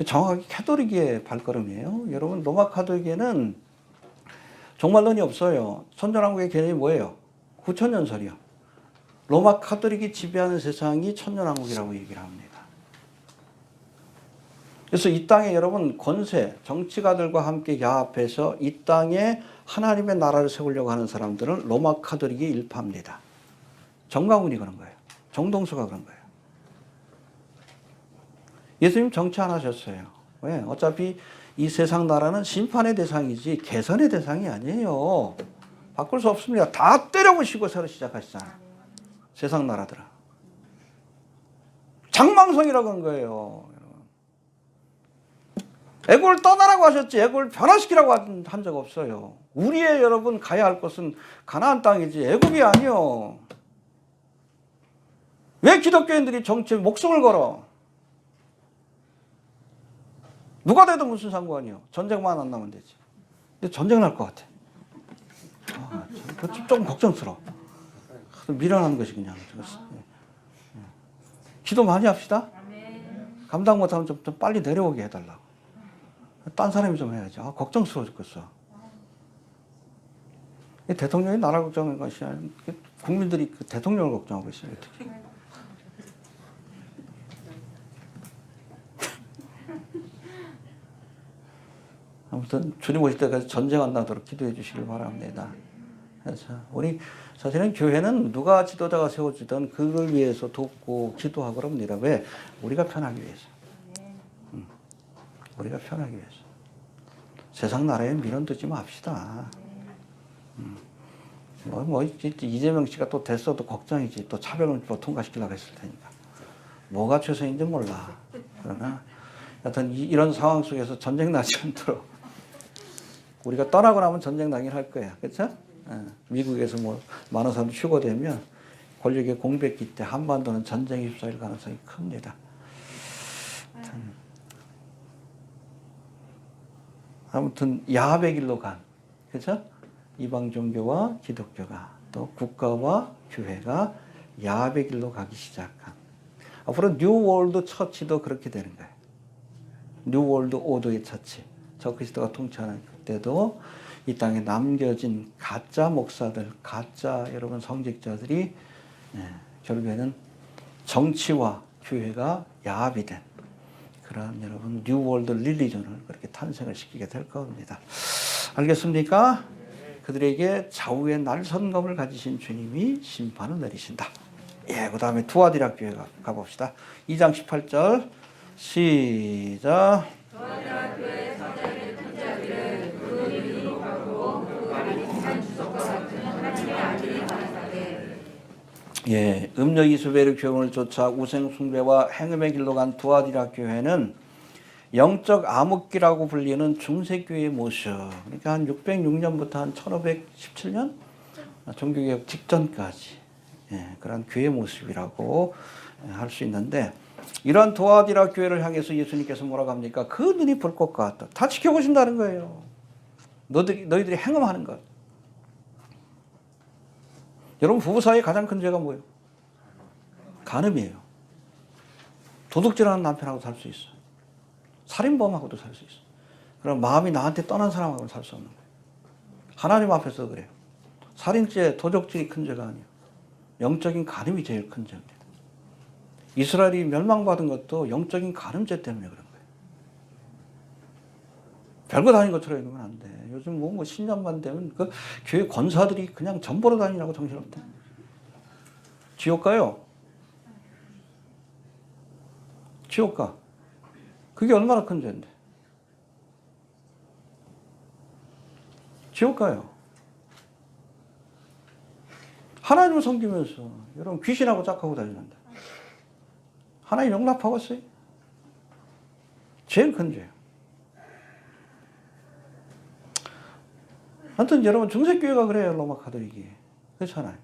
정확하게 카톨릭의 발걸음이에요. 여러분 로마 카톨릭에는 종말론이 없어요. 천년왕국의 개념이 뭐예요? 9천년설이요. 로마 카톨릭이 지배하는 세상이 천년왕국이라고 얘기를 합니다. 그래서 이 땅에 여러분 권세, 정치가들과 함께 야합해서 이 땅에 하나님의 나라를 세우려고 하는 사람들은 로마 카톨릭이 일파입니다. 정강훈이 그런 거예요. 정동수가 그런 거예요. 예수님 정치 안 하셨어요. 왜? 어차피 이 세상 나라는 심판의 대상이지 개선의 대상이 아니에요. 바꿀 수 없습니다. 다 때려부시고 새로 시작하시잖아요. 세상 나라들은. 장망성이라고 한 거예요. 애국을 떠나라고 하셨지 애국을 변화시키라고 한 적 없어요. 우리의 여러분 가야 할 곳은 가나안 땅이지 애국이 아니요. 왜 기독교인들이 정치에 목숨을 걸어? 누가 돼도 무슨 상관이요. 전쟁만 안 나면 되지. 근데 전쟁 날 것 같아. 조금 걱정스러워. 미련한 것이 그냥. 기도 많이 합시다. 감당 못하면 좀 빨리 내려오게 해달라고. 딴 사람이 좀 해야지. 걱정스러워 죽겠어. 대통령이 나라 걱정하는 것이 아니라 국민들이 그 대통령을 걱정하고 있어요. 특히. 아무튼 주님 오실 때까지 전쟁 안 나도록 기도해 주시길 바랍니다. 그래서 우리 사실은 교회는 누가 지도자가 세워지든 그걸 위해서 돕고 기도하고 그럽니다. 왜? 우리가 편하기 위해서. 우리가 편하기 위해서. 세상 나라에 미련 두지 맙시다. 이재명 씨가 또 됐어도 걱정이지. 또 차별을 또 통과시키려고 했을 테니까. 뭐가 최선인지 몰라. 그러나 여튼 이런 상황 속에서 전쟁 나지 않도록 우리가 떠나고 나면 전쟁 나긴 할 거야. 그렇죠? 미국에서 뭐 많은 사람들 휴거되면 권력의 공백기 때 한반도는 전쟁이 휩싸일 가능성이 큽니다. 아무튼 야합의 길로 간, 그죠? 이방 종교와 기독교가 또 국가와 교회가 야합의 길로 가기 시작한. 앞으로 뉴월드 처치도 그렇게 되는 거예요. 뉴월드 오더의 처치. 저 그리스도가 통치하는 그때도 이 땅에 남겨진 가짜 목사들, 가짜 여러분 성직자들이 결국에는 정치와 교회가 야합이 된 그런 여러분 뉴월드 릴리전을 그렇게 탄생을 시키게 될 겁니다. 알겠습니까? 그들에게 좌우의 날선검을 가지신 주님이 심판을 내리신다. 예, 그 다음에 두아디라 교회 가봅시다. 2장 18절 시작. 두아디라 교회 서자들의 통치하기를 그 이름으로 가고 그 안에 한 주석과 같은 하나님의 아들이 가라사대. 예, 음녀 이수벨의 교훈을 쫓아 우상 숭배와 행음의 길로 간 두아디라 교회는 영적 암흑기라고 불리는 중세교회의 모습. 그러니까 한 606년부터 한 1517년 종교개혁 직전까지 그런 교회 모습이라고 할 수 있는데, 이러한 두아디라 교회를 향해서 예수님께서 뭐라고 합니까? 그 눈이 불꽃과 같다. 다 지켜보신다는 거예요. 너희들이 행음하는 것. 여러분 부부 사이에 가장 큰 죄가 뭐예요? 간음이에요. 도둑질하는 남편하고 살 수 있어. 살인범하고도 살 수 있어. 그럼 마음이 나한테 떠난 사람하고는 살 수 없는 거예요. 하나님 앞에서 그래요. 살인죄, 도적질이 큰 죄가 아니에요. 영적인 간음이 제일 큰 죄입니다. 이스라엘이 멸망받은 것도 영적인 간음죄 때문에 그런 거예요. 별거 다닌 것처럼 이러면 안 돼. 요즘 뭐 신년만 되면 그 교회 권사들이 그냥 전보러 다니라고 정신없대. 지옥 가요. 지옥 가. 그게 얼마나 큰 죄인데. 지옥 가요. 하나님을 섬기면서 여러분 귀신하고 짝하고 다니는데 하나님 용납하겠어요? 제일 큰 죄예요. 하여튼 여러분 중세교회가 그래요. 로마 가톨릭이. 그렇잖아요.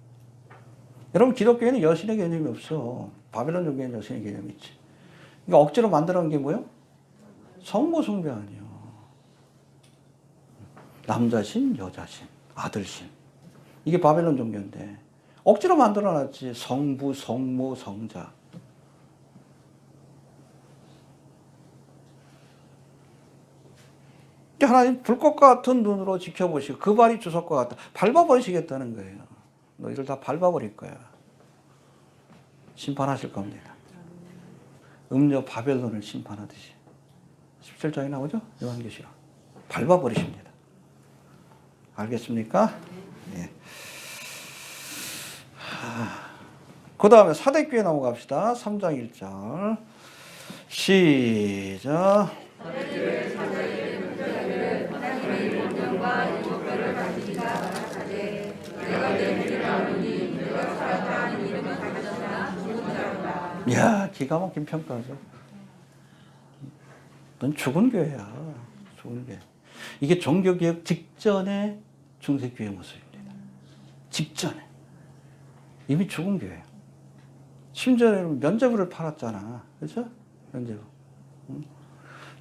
여러분 기독교에는 여신의 개념이 없어. 바벨론 종교에는 여신의 개념이 있지. 그러니까 억지로 만들어놓은 게 뭐예요? 성모 숭배 아니에요. 남자신, 여자신, 아들신. 이게 바벨론 종교인데 억지로 만들어놨지. 성부, 성모, 성자. 하나님 불꽃과 같은 눈으로 지켜보시고 그 발이 주석과 같다. 밟아버리시겠다는 거예요. 너희를 다 밟아버릴 거야. 심판하실 겁니다. 음녀 바벨론을 심판하듯이. 17장에 나오죠? 요한계시록. 밟아버리십니다. 알겠습니까? 예. 그 다음에 사대교회 넘어갑시다. 3장 1절. 시작. 이야, 기가 막힌 평가죠. 넌 죽은 교회야. 죽은 교회. 이게 종교개혁 직전의 중세교회 모습입니다. 직전에. 이미 죽은 교회예요. 심지어 면죄부를 팔았잖아. 그렇죠? 면죄부.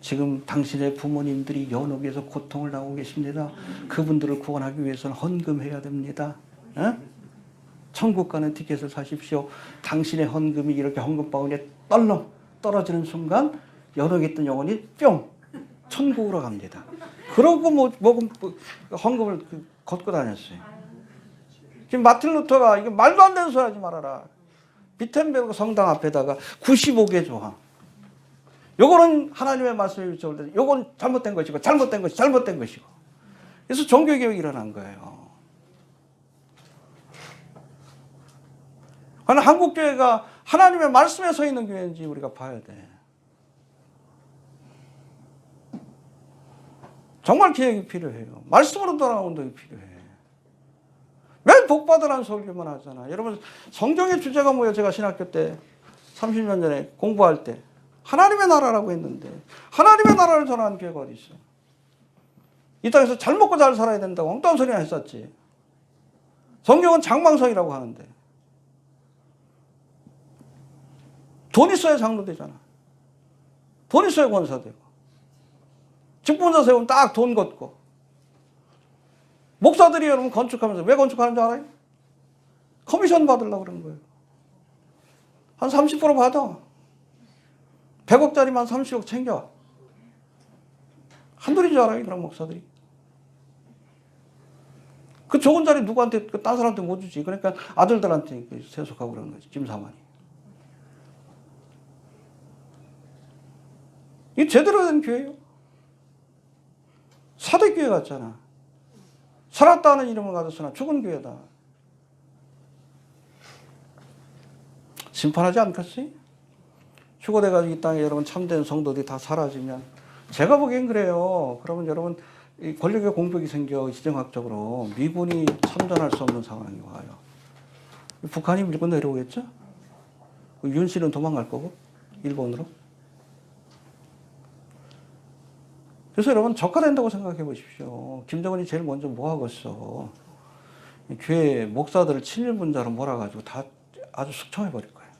지금 당신의 부모님들이 연옥에서 고통을 당하고 계십니다. 그분들을 구원하기 위해서는 헌금해야 됩니다. 에? 천국 가는 티켓을 사십시오. 당신의 헌금이 이렇게 헌금바구니에 떨렁 떨어지는 순간 연옥에 있던 영혼이 뿅 천국으로 갑니다. 그러고 먹은 헌금을 걷고 다녔어요. 지금 마틴 루터가 이게 말도 안 되는 소리 하지 말아라. 비텐베르그 성당 앞에다가 95개 조항. 요거는 하나님의 말씀에 비춰볼 때 요건 잘못된 것이고 잘못된 것이 잘못된 것이고. 그래서 종교개혁이 일어난 거예요. 한국교회가 하나님의 말씀에 서 있는 교회인지 우리가 봐야 돼. 정말 개혁이 필요해요. 말씀으로 돌아오는 운동이 필요해. 맨 복받으라는 설교만 하잖아. 여러분 성경의 주제가 뭐예요? 제가 신학교 때 30년 전에 공부할 때 하나님의 나라라고 했는데 하나님의 나라를 전하는 교회가 어디 있어? 이 땅에서 잘 먹고 잘 살아야 된다고 엉뚱한 소리나 했었지. 성경은 장망성이라고 하는데 돈 있어야 장로되잖아. 돈 있어야 권사되고. 직분자 세우면 딱 돈 걷고. 목사들이 여러분 건축하면서 왜 건축하는 줄 알아요? 커미션 받으려고 그러는 거예요. 한 30% 받아. 100억짜리만 30억 챙겨. 한둘인 줄 알아요, 그런 목사들이. 그 좋은 자리 누구한테, 딴 사람한테 못 주지. 그러니까 아들들한테 세속하고 그러는 거지, 김사만이. 이게 제대로 된 교회예요. 사대교회 같잖아. 살았다는 이름을 가졌으나 죽은 교회다. 심판하지 않겠어요? 휴거돼가지고 이 땅에 여러분 참된 성도들이 다 사라지면, 제가 보기엔 그래요. 그러면 여러분 이 권력의 공백이 생겨 지정학적으로 미군이 참전할 수 없는 상황이 와요. 북한이 밀고 내려오겠죠? 윤 씨는 도망갈 거고 일본으로. 그래서 여러분 적화된다고 생각해 보십시오. 김정은이 제일 먼저 뭐 하겠어? 교회 목사들을 친일분자로 몰아가지고 다 아주 숙청해 버릴 거예요.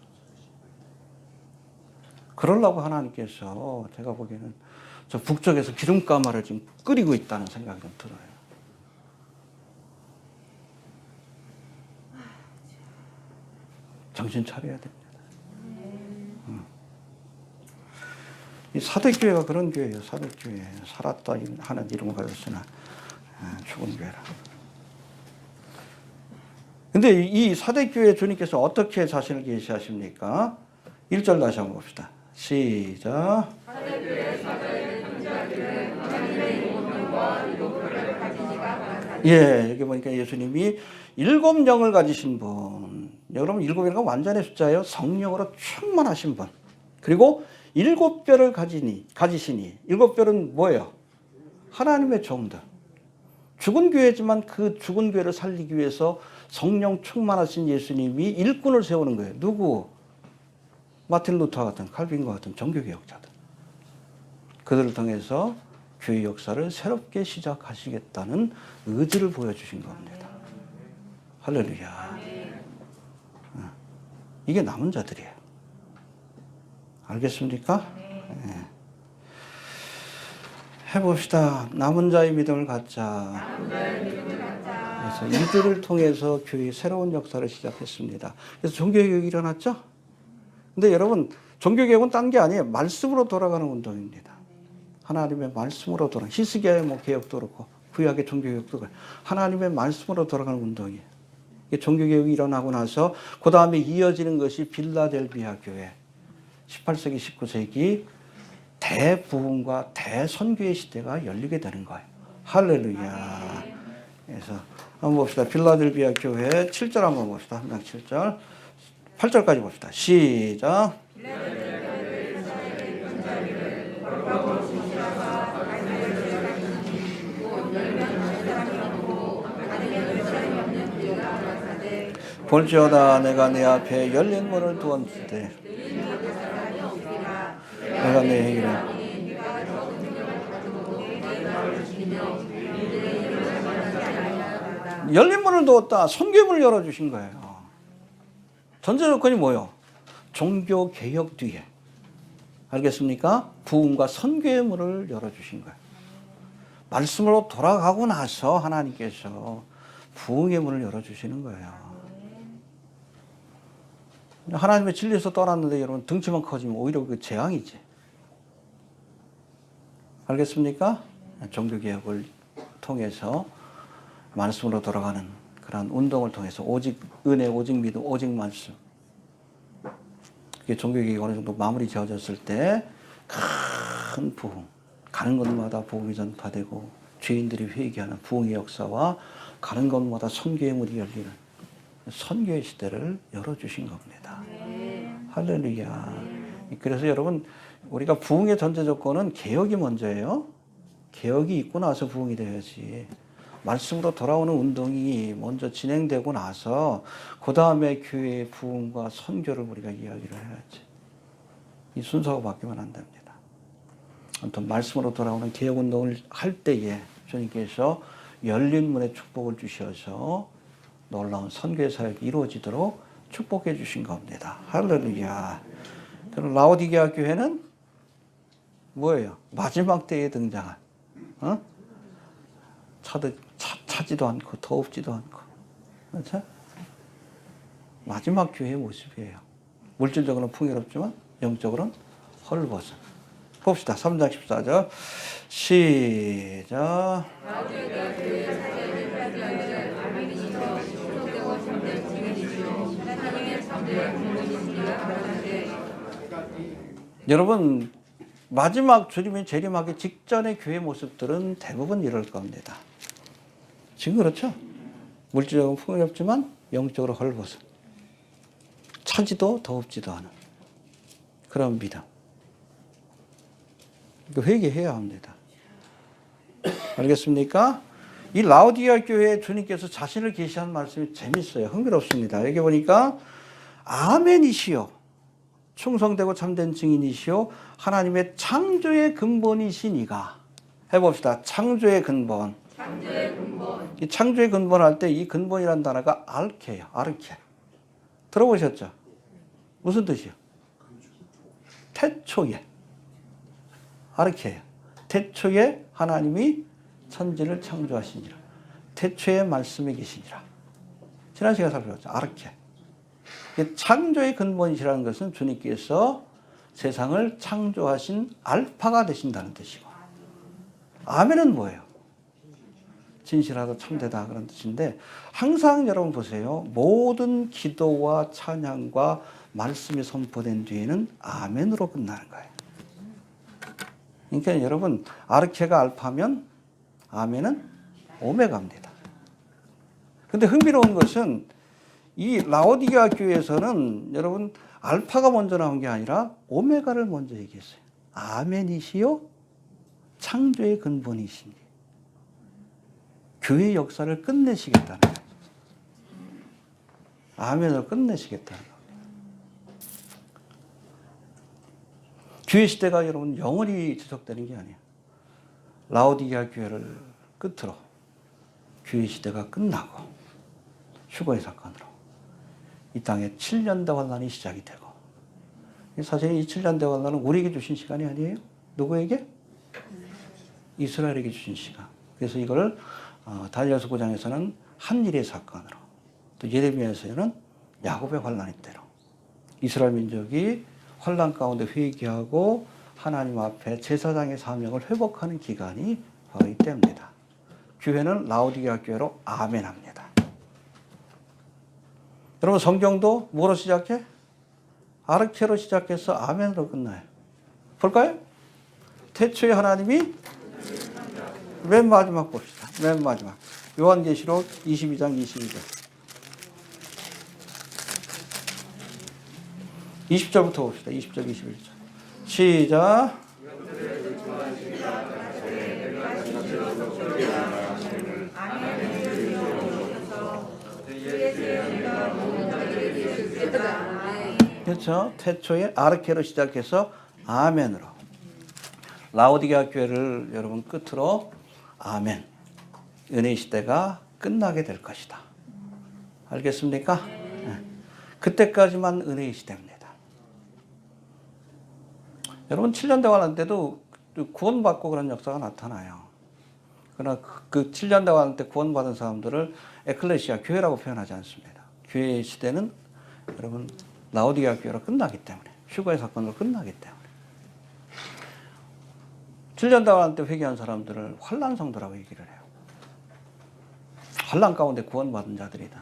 그러려고 하나님께서 제가 보기에는 저 북쪽에서 기름가마를 지금 끓이고 있다는 생각이 좀 들어요. 정신 차려야 됩니다. 이 사대교회가 그런 교회예요. 사대교회. 살았다 하는 이름을 가졌으나 죽은 교회라. 근데 이 사대교회 주님께서 어떻게 자신을 계시하십니까? 1절 다시 한번 봅시다. 시작. 예, 여기 보니까 예수님이 7영을 가지신 분. 여러분 7이가 완전의 숫자예요. 성령으로 충만하신 분. 그리고 7뼈를 가지시니 7뼈는 뭐예요? 하나님의 종들. 죽은 교회지만 그 죽은 교회를 살리기 위해서 성령 충만하신 예수님이 일꾼을 세우는 거예요. 누구? 마틴 루터 같은, 칼빈과 같은 종교개혁자들. 그들을 통해서 교회 역사를 새롭게 시작하시겠다는 의지를 보여주신 겁니다. 할렐루야. 이게 남은 자들이에요. 알겠습니까? 네. 해봅시다. 남은 자의 믿음을 갖자. 그래서 이들을 통해서 교회의 새로운 역사를 시작했습니다. 그래서 종교개혁이 일어났죠? 근데 여러분, 종교개혁은 딴 게 아니에요. 말씀으로 돌아가는 운동입니다. 하나님의 말씀으로 히스기야의 개혁도 그렇고, 구약의 종교개혁도 그렇고, 하나님의 말씀으로 돌아가는 운동이에요. 종교개혁이 일어나고 나서, 그 다음에 이어지는 것이 빌라델비아 교회. 18세기, 19세기 대부흥과 대선교의 시대가 열리게 되는 거예요. 할렐루야. 그래서 한번 봅시다. 빌라델비아 교회 7절 한번 봅시다. 한 장 7절. 8절까지 봅시다. 시작. 볼지어다 내가 내 앞에 열린 문을 두었으되 내가 내 행위를 열린 문을 두었다. 선교문을 열어주신 거예요. 전제 조건이 뭐예요? 종교 개혁 뒤에. 알겠습니까? 부흥과 선교의 문을 열어주신 거예요. 말씀으로 돌아가고 나서 하나님께서 부흥의 문을 열어주시는 거예요. 하나님의 진리에서 떠났는데 여러분 등치만 커지면 오히려 그 재앙이지. 알겠습니까? 종교개혁을 통해서 말씀으로 돌아가는 그런 운동을 통해서 오직 은혜, 오직 믿음, 오직 말씀. 그게 종교개혁이 어느 정도 마무리 지어졌을 때 큰 부흥, 가는 곳마다 복음이 전파되고 죄인들이 회개하는 부흥의 역사와 가는 곳마다 선교의 문이 열리는 선교의 시대를 열어주신 겁니다. 할렐루야. 그래서 여러분 우리가 부흥의 전제 조건은 개혁이 먼저예요. 개혁이 있고 나서 부흥이 돼야지. 말씀으로 돌아오는 운동이 먼저 진행되고 나서 그 다음에 교회의 부흥과 선교를 우리가 이야기를 해야지. 이 순서가 바뀌면 안 됩니다. 아무튼 말씀으로 돌아오는 개혁 운동을 할 때에 주님께서 열린 문의 축복을 주셔서 놀라운 선교의 사역이 이루어지도록 축복해 주신 겁니다. 할렐루야. 그럼 라오디게아 교회는 뭐예요? 마지막 때에 등장한, 차지도 않고 더웁지도 않고, 그렇죠? 마지막 교회의 모습이에요. 물질적으로는 풍요롭지만 영적으로는 헐벗은. 봅시다. 3장 14절 시작. 여러분, 마지막 주님이 재림하기 직전의 교회 모습들은 대부분 이럴 겁니다. 지금 그렇죠? 물질적으로 풍요롭지만 영적으로 헐벗은, 차지도 더웁지도 않은 그런 믿음. 회개해야 합니다. 알겠습니까? 이 라오디게아 교회에 주님께서 자신을 계시한 말씀이 재밌어요. 흥미롭습니다. 여기 보니까 아멘이시요, 충성되고 참된 증인이시요, 하나님의 창조의 근본이시니가. 해봅시다. 창조의 근본. 이 창조의 근본 할 때 이 근본이라는 단어가 아르케예요. 아르케. 들어보셨죠? 무슨 뜻이요? 태초에. 아르케예요. 태초에 하나님이 천지를 창조하시니라. 태초에 말씀이 계시니라. 지난 시간에 살펴봤죠. 아르케. 창조의 근본이시라는 것은 주님께서 세상을 창조하신 알파가 되신다는 뜻이고, 아멘은 뭐예요? 진실하고 참되다 그런 뜻인데, 항상 여러분 보세요. 모든 기도와 찬양과 말씀이 선포된 뒤에는 아멘으로 끝나는 거예요. 그러니까 여러분, 아르케가 알파면 아멘은 오메가입니다. 근데 흥미로운 것은 이 라오디게아 교회에서는 여러분 알파가 먼저 나온 게 아니라 오메가를 먼저 얘기했어요. 아멘이시요 창조의 근본이시니. 교회 역사를 끝내시겠다는 거예요. 아멘으로 끝내시겠다는 거예요. 교회 시대가 여러분 영원히 지속되는 게 아니에요. 라오디게아 교회를 끝으로 교회 시대가 끝나고 휴거의 사건으로 이 땅에 7년대 환란이 시작이 되고, 사실 이 7년대 환란은 우리에게 주신 시간이 아니에요. 누구에게? 이스라엘에게 주신 시간. 그래서 이걸 다니엘서 9장에서는 한 일의 사건으로, 또 예레미야에서는 야곱의 환란의 때로 이스라엘 민족이 환란 가운데 회개하고 하나님 앞에 제사장의 사명을 회복하는 기간이 바로 이때입니다. 교회는 라오디게아 교회로 아멘합니다. 여러분, 성경도 뭐로 시작해? 아르케로 시작해서 아멘으로 끝나요. 볼까요? 태초에 하나님이, 맨 마지막 봅시다. 맨 마지막. 요한계시록 22장 22절. 20절부터 봅시다. 20절, 21절. 시작. 그렇죠. 태초에 아르케로 시작해서 아멘으로. 라오디게아 교회를 여러분 끝으로 아멘. 은혜의 시대가 끝나게 될 것이다. 알겠습니까? 네. 그때까지만 은혜의 시대입니다. 여러분 7년 대환란 때도 구원받고 그런 역사가 나타나요. 그러나 그 7년 대환란 때 구원받은 사람들을 에클레시아, 교회라고 표현하지 않습니다. 교회의 시대는 여러분 라오디게아 교회로 끝나기 때문에, 휴거의 사건으로 끝나기 때문에. 7년 대환란 때 회개한 사람들을 환란 성도라고 얘기를 해요. 환란 가운데 구원받은 자들이다.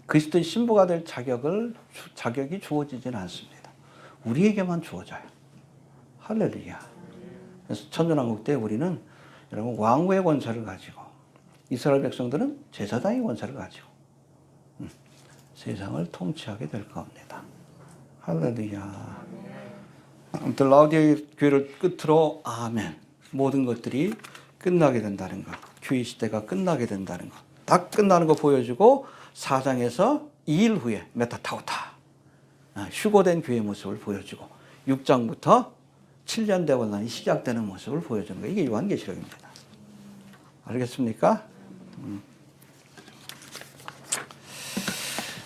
그리스도의 신부가 될 자격이 주어지지는 않습니다. 우리에게만 주어져요. 할렐루야. 그래서 천년왕국 때 우리는 여러분 왕후의 권세를 가지고, 이스라엘 백성들은 제사장의 권세를 가지고 세상을 통치하게 될 겁니다. 할렐루야. 아무튼 라오디게아 교회를 끝으로 아멘. 모든 것들이 끝나게 된다는 것, 교회 시대가 끝나게 된다는 것, 다 끝나는 거 보여주고, 4장에서 2일 후에 메타타우타, 휴거된 교회의 모습을 보여주고, 6장부터 7년 대환란이 시작되는 모습을 보여주는 거, 이게 요한계시록입니다. 알겠습니까?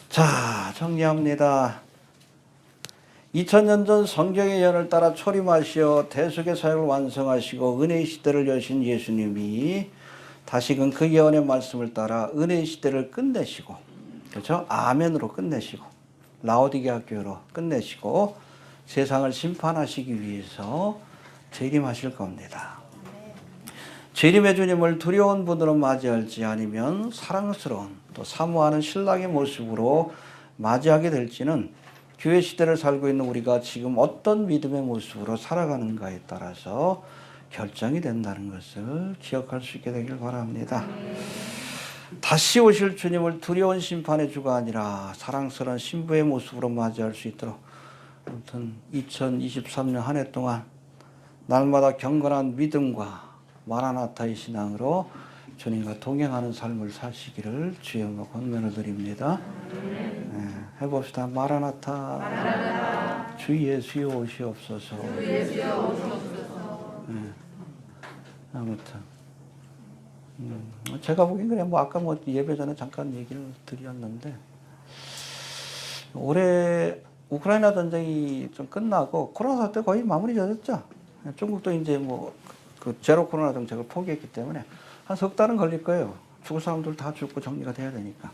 자, 정리합니다. 2000년 전 성경의 예언을 따라 초림하시어 대속의 사역을 완성하시고 은혜의 시대를 여신 예수님이 다시금 그 예언의 말씀을 따라 은혜의 시대를 끝내시고, 그렇죠? 아멘으로 끝내시고 라오디게아 교회로 끝내시고 세상을 심판하시기 위해서 재림하실 겁니다. 재림의 주님을 두려운 분으로 맞이할지 아니면 사랑스러운 또 사모하는 신랑의 모습으로 맞이하게 될지는 교회 시대를 살고 있는 우리가 지금 어떤 믿음의 모습으로 살아가는가에 따라서 결정이 된다는 것을 기억할 수 있게 되길 바랍니다. 다시 오실 주님을 두려운 심판의 주가 아니라 사랑스러운 신부의 모습으로 맞이할 수 있도록 아무튼 2023년 한 해 동안 날마다 경건한 믿음과 마라나타의 신앙으로 주님과 동행하는 삶을 사시기를 주여 권면을 드립니다. 네, 해봅시다. 마라나타, 주 예수여 오시옵소서. 네, 아무튼 제가 보기엔 그래 아까 예배 전에 잠깐 얘기를 드렸는데 올해 우크라이나 전쟁이 좀 끝나고 코로나 사태 거의 마무리 졌죠. 중국도 이제 그 제로 코로나 정책을 포기했기 때문에 한 석 달은 걸릴 거예요. 죽을 사람들 다 죽고 정리가 돼야 되니까.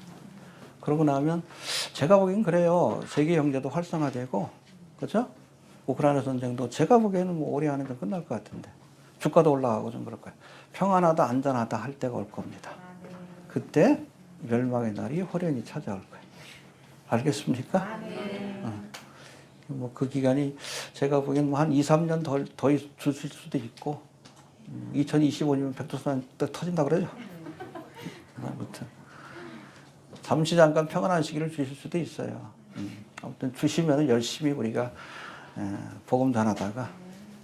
그러고 나면 제가 보기엔 그래요. 세계 경제도 활성화되고, 그렇죠? 우크라이나 전쟁도 제가 보기에는 올해 안에 좀 끝날 것 같은데 주가도 올라가고 좀 그럴 거예요. 평안하다 안전하다 할 때가 올 겁니다. 그때 멸망의 날이 호련히 찾아올 거예요. 알겠습니까? 그 기간이 제가 보기엔 한 2, 3년 더 주실 수도 있고 2025년이면 백두산 때 터진다 그러죠. 아무튼 잠시 잠깐 평안한 시기를 주실 수도 있어요. 아무튼 주시면 열심히 우리가 복음 전하다가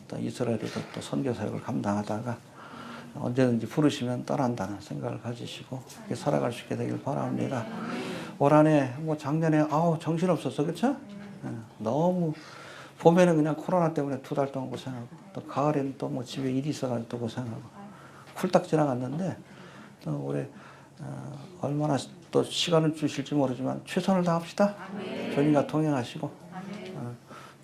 또 이스라엘에도 또 선교 사역을 감당하다가 언제든지 부르시면 떠난다는 생각을 가지시고 그렇게 살아갈 수 있게 되길 바랍니다. 올 한해 작년에 정신없었어, 그렇죠? 너무 봄에는 그냥 코로나 때문에 2달 동안 고생하고 또 가을에는 또 집에 일이 있어가지고 또 고생하고 훌딱 지나갔는데 또 올해 얼마나 또 시간을 주실지 모르지만 최선을 다합시다. 주님과 동행하시고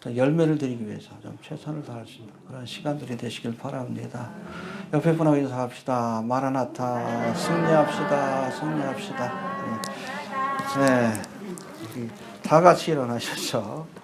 또 열매를 드리기 위해서 좀 최선을 다할 수 있는 그런 시간들이 되시길 바랍니다. 옆에 분하고 인사합시다. 마라나타 승리합시다. 승리합시다. 네. 다 같이 일어나셔서